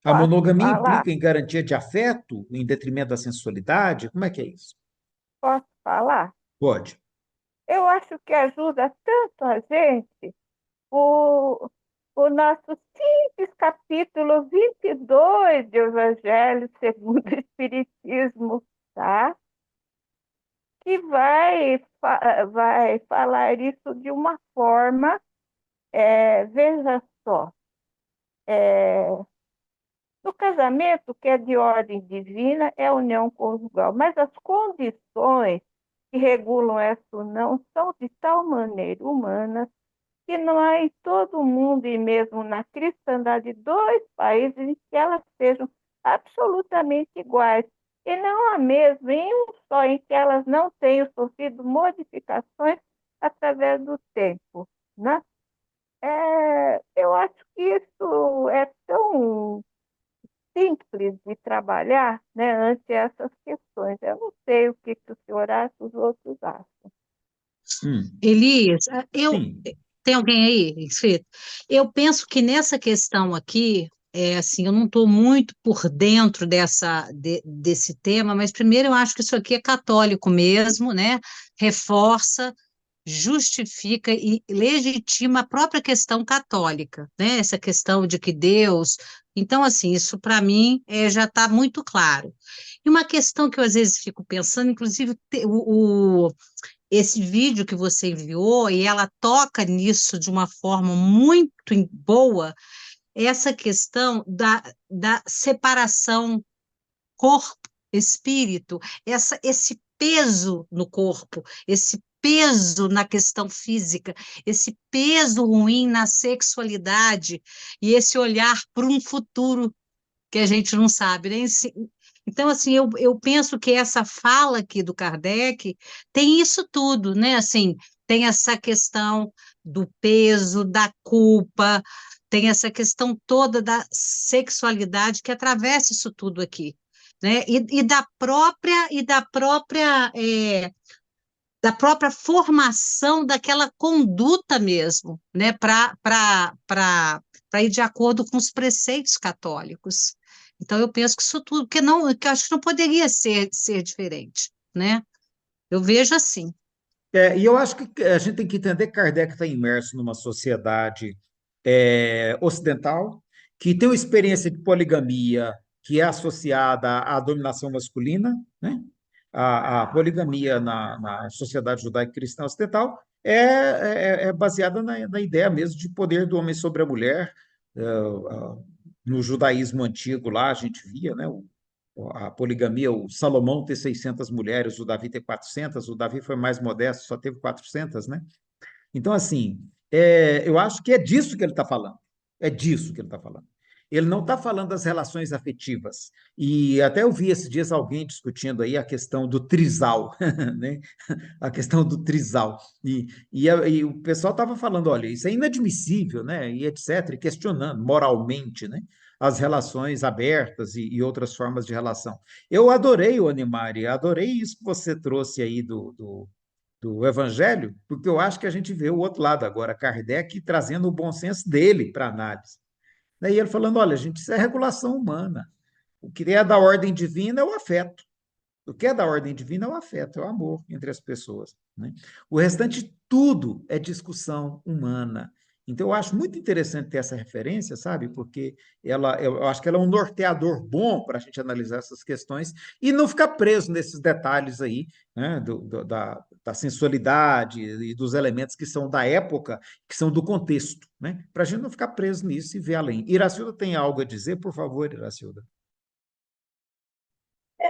A Posso monogamia falar? implica em garantia de afeto em detrimento da sensualidade? Como é que é isso? Posso falar? Pode. Eu acho que ajuda tanto a gente o, o nosso simples capítulo 22 do Evangelho segundo o Espiritismo, tá? Que vai falar isso de uma forma, veja só, no casamento, que é de ordem divina, é a união conjugal, mas as condições que regulam essa união são de tal maneira humanas que não há em todo o mundo, e mesmo na cristandade, dois países em que elas sejam absolutamente iguais. E não há mesmo em um só em que elas não tenham sofrido modificações através do tempo, né? Eu acho que isso é tão simples de trabalhar, né, ante essas questões. Eu não sei o que o senhor acha, os outros acham. Elias, Sim. tem alguém aí inscrito? Eu penso que nessa questão aqui, assim, eu não estou muito por dentro desse tema, mas primeiro eu acho que isso aqui é católico mesmo, né? Reforça, justifica e legitima a própria questão católica, né? Essa questão de que Deus. Então, assim, isso para mim já está muito claro. E uma questão que eu às vezes fico pensando, inclusive esse vídeo que você enviou, e ela toca nisso de uma forma muito boa, essa questão da separação corpo-espírito, esse peso no corpo, esse peso na questão física, esse peso ruim na sexualidade, e esse olhar para um futuro que a gente não sabe, né? Então, assim, eu penso que essa fala aqui do Kardec tem isso tudo, né? Assim, tem essa questão do peso, da culpa, tem essa questão toda da sexualidade que atravessa isso tudo aqui, né? E da própria formação daquela conduta mesmo, né? Para ir de acordo com os preceitos católicos. Então, eu penso que isso tudo, que eu acho que não poderia ser diferente, né? Eu vejo assim. E eu acho que a gente tem que entender que Kardec está imerso numa sociedade ocidental, que tem uma experiência de poligamia que é associada à dominação masculina, né? A poligamia na sociedade judaica cristã ocidental é baseada na ideia mesmo de poder do homem sobre a mulher. No judaísmo antigo lá a gente via, né, a poligamia, o Salomão ter 600 mulheres, o Davi ter 400, o Davi foi mais modesto, só teve 400, né? Então, assim, eu acho que é disso que ele está falando. É disso que ele está falando. Ele não está falando das relações afetivas. E até eu vi esses dias alguém discutindo aí a questão do trisal, né? A questão do trisal. E o pessoal estava falando, olha, isso é inadmissível, né? E etc., e questionando moralmente, né? as relações abertas e outras formas de relação. Eu adorei o Animari, adorei isso que você trouxe aí do Evangelho, porque eu acho que a gente vê o outro lado agora, Kardec trazendo o bom senso dele para a análise. Daí ele falando, olha, gente, isso é regulação humana. O que é da ordem divina é o afeto. O que é da ordem divina é o afeto, é o amor entre as pessoas, né? O restante tudo é discussão humana. Então, eu acho muito interessante ter essa referência, sabe? Porque eu acho que ela é um norteador bom para a gente analisar essas questões e não ficar preso nesses detalhes aí, né? Da sensualidade e dos elementos que são da época, que são do contexto, né? Para a gente não ficar preso nisso e ver além. Iracilda tem algo a dizer? Por favor, Iracilda.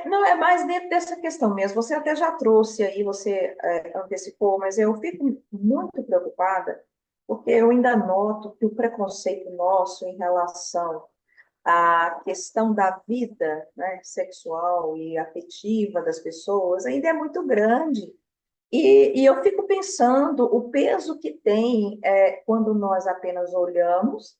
Não, é mais dentro dessa questão mesmo. Você até já trouxe aí, você antecipou, mas eu fico muito preocupada, porque eu ainda noto que o preconceito nosso em relação à questão da vida, né, sexual e afetiva das pessoas ainda é muito grande. E eu fico pensando o peso que tem quando nós apenas olhamos,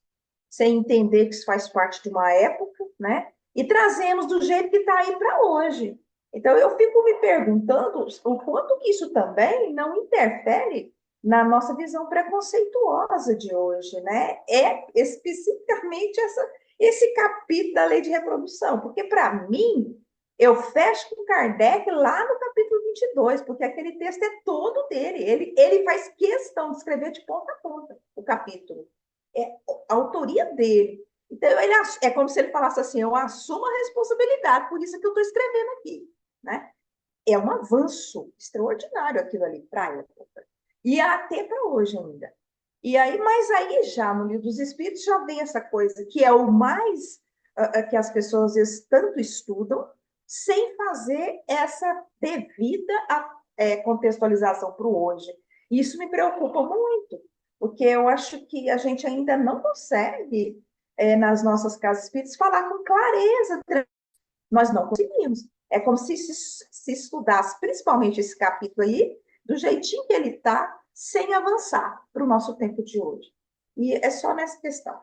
sem entender que isso faz parte de uma época, né? E trazemos do jeito que está aí para hoje. Então, eu fico me perguntando o quanto que isso também não interfere na nossa visão preconceituosa de hoje, né? É especificamente esse capítulo da lei de reprodução, porque, para mim, eu fecho com Kardec lá no capítulo 22, porque aquele texto é todo dele. Ele faz questão de escrever de ponta a ponta o capítulo. É a autoria dele. Então, é como se ele falasse assim, eu assumo a responsabilidade, por isso que eu estou escrevendo aqui, né? É um avanço extraordinário aquilo ali para a época. E até para hoje ainda. E aí, mas aí já no Livro dos Espíritos já vem essa coisa que é o mais que as pessoas às vezes tanto estudam, sem fazer essa devida contextualização para o hoje. Isso me preocupa muito, porque eu acho que a gente ainda não consegue, nas nossas casas espíritas, falar com clareza. Nós não conseguimos. É como se estudasse, principalmente esse capítulo aí, do jeitinho que ele está, sem avançar para o nosso tempo de hoje. E é só nessa questão.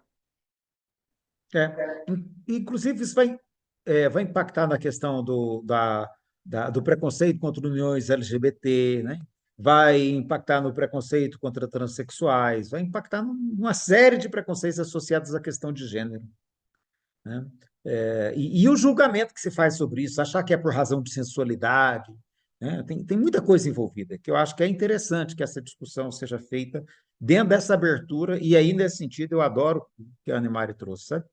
Inclusive, isso vai impactar na questão do preconceito contra uniões LGBT, né? Vai impactar no preconceito contra transexuais, vai impactar numa série de preconceitos associados à questão de gênero, né? E o julgamento que se faz sobre isso, achar que é por razão de sensualidade, né? Tem muita coisa envolvida, que eu acho que é interessante que essa discussão seja feita dentro dessa abertura, e aí, nesse sentido, eu adoro o que a Animari trouxe, sabe?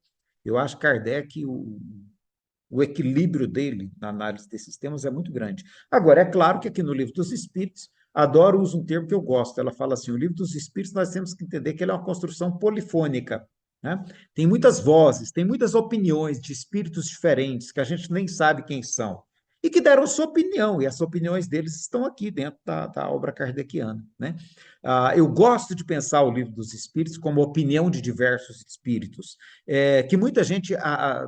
Eu acho Kardec, o equilíbrio dele na análise desses temas é muito grande. Agora, é claro que aqui no Livro dos Espíritos, adoro usar um termo que eu gosto, ela fala assim, o Livro dos Espíritos nós temos que entender que ele é uma construção polifônica, né? Tem muitas vozes, tem muitas opiniões de espíritos diferentes, que a gente nem sabe quem são, e que deram sua opinião, e as opiniões deles estão aqui dentro da obra kardeciana, né? Eu gosto de pensar o Livro dos Espíritos como opinião de diversos espíritos, que muita gente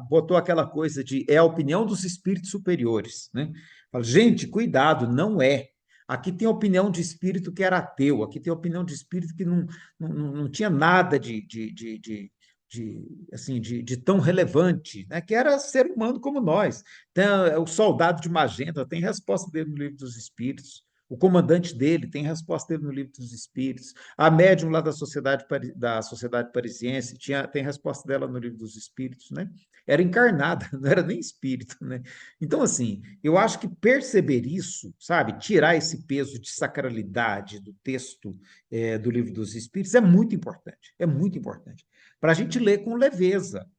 botou aquela coisa de é a opinião dos espíritos superiores, né? Fala, gente, cuidado, não é. Aqui tem a opinião de espírito que era ateu, aqui tem a opinião de espírito que não tinha nada de tão relevante, né? Que era ser humano como nós. Então, o soldado de Magenta tem resposta dele no Livro dos Espíritos, o comandante dele tem resposta dele no Livro dos Espíritos, a médium lá da Sociedade Parisiense tem resposta dela no Livro dos Espíritos, né? Era encarnada, não era nem espírito, né? Então, assim, eu acho que perceber isso, sabe, tirar esse peso de sacralidade do texto do Livro dos Espíritos é muito importante, para a gente ler com leveza,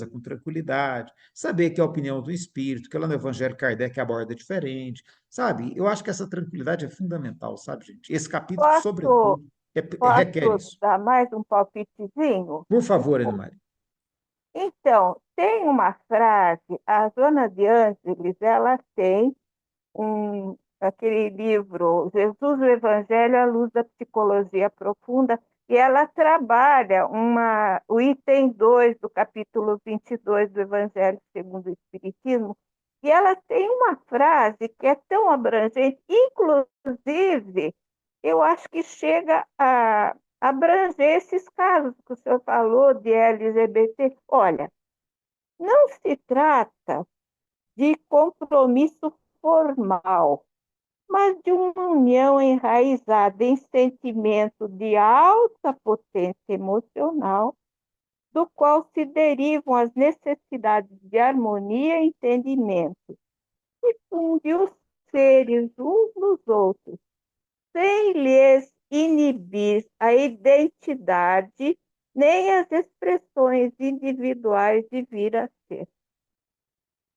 com tranquilidade, saber que a opinião do espírito, que lá no Evangelho Kardec aborda diferente, sabe? Eu acho que essa tranquilidade é fundamental, sabe, gente? Esse capítulo, sobretudo, requer Posso isso. dar mais um palpitezinho? Por favor, Ana Maria. Então, tem uma frase, a Joana de Ângeles, ela tem aquele livro, Jesus, o Evangelho à Luz da Psicologia Profunda, e ela trabalha o item 2 do capítulo 22 do Evangelho segundo o Espiritismo, e ela tem uma frase que é tão abrangente, inclusive, eu acho que chega a abranger esses casos que o senhor falou de LGBT. Olha, não se trata de compromisso formal, mas de uma união enraizada em sentimento de alta potência emocional, do qual se derivam as necessidades de harmonia e entendimento, e funde os seres uns nos outros, sem lhes inibir a identidade nem as expressões individuais de vir a ser.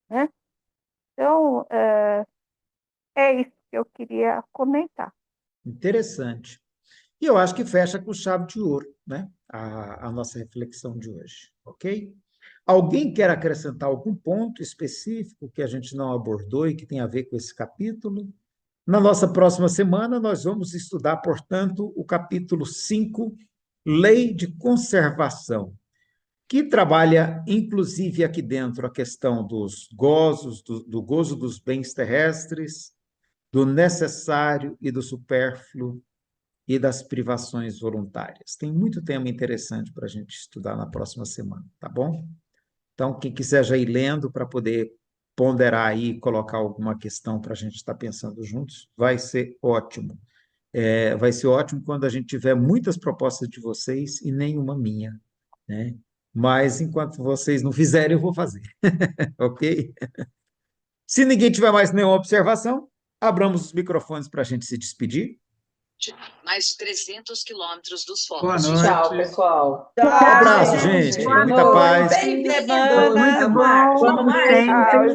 Né? Então, é isso que eu queria comentar. Interessante. E eu acho que fecha com chave de ouro, né? A nossa reflexão de hoje, ok? Alguém quer acrescentar algum ponto específico que a gente não abordou e que tem a ver com esse capítulo? Na nossa próxima semana, nós vamos estudar, portanto, o capítulo 5, Lei de Conservação, que trabalha, inclusive, aqui dentro, a questão dos gozos, do gozo dos bens terrestres, do necessário e do supérfluo e das privações voluntárias. Tem muito tema interessante para a gente estudar na próxima semana, tá bom? Então, quem quiser já ir lendo para poder ponderar aí e colocar alguma questão para a gente estar pensando juntos, vai ser ótimo. Vai ser ótimo quando a gente tiver muitas propostas de vocês e nenhuma minha, né? Mas, enquanto vocês não fizerem, eu vou fazer, ok? Se ninguém tiver mais nenhuma observação, abramos os microfones para a gente se despedir. Mais de 300 quilômetros dos Boa focos. noite. Tchau, pessoal. Um abraço, gente. Boa Muita noite. paz. Bem-vindo, Muito bom. Marcos. Vamos sempre.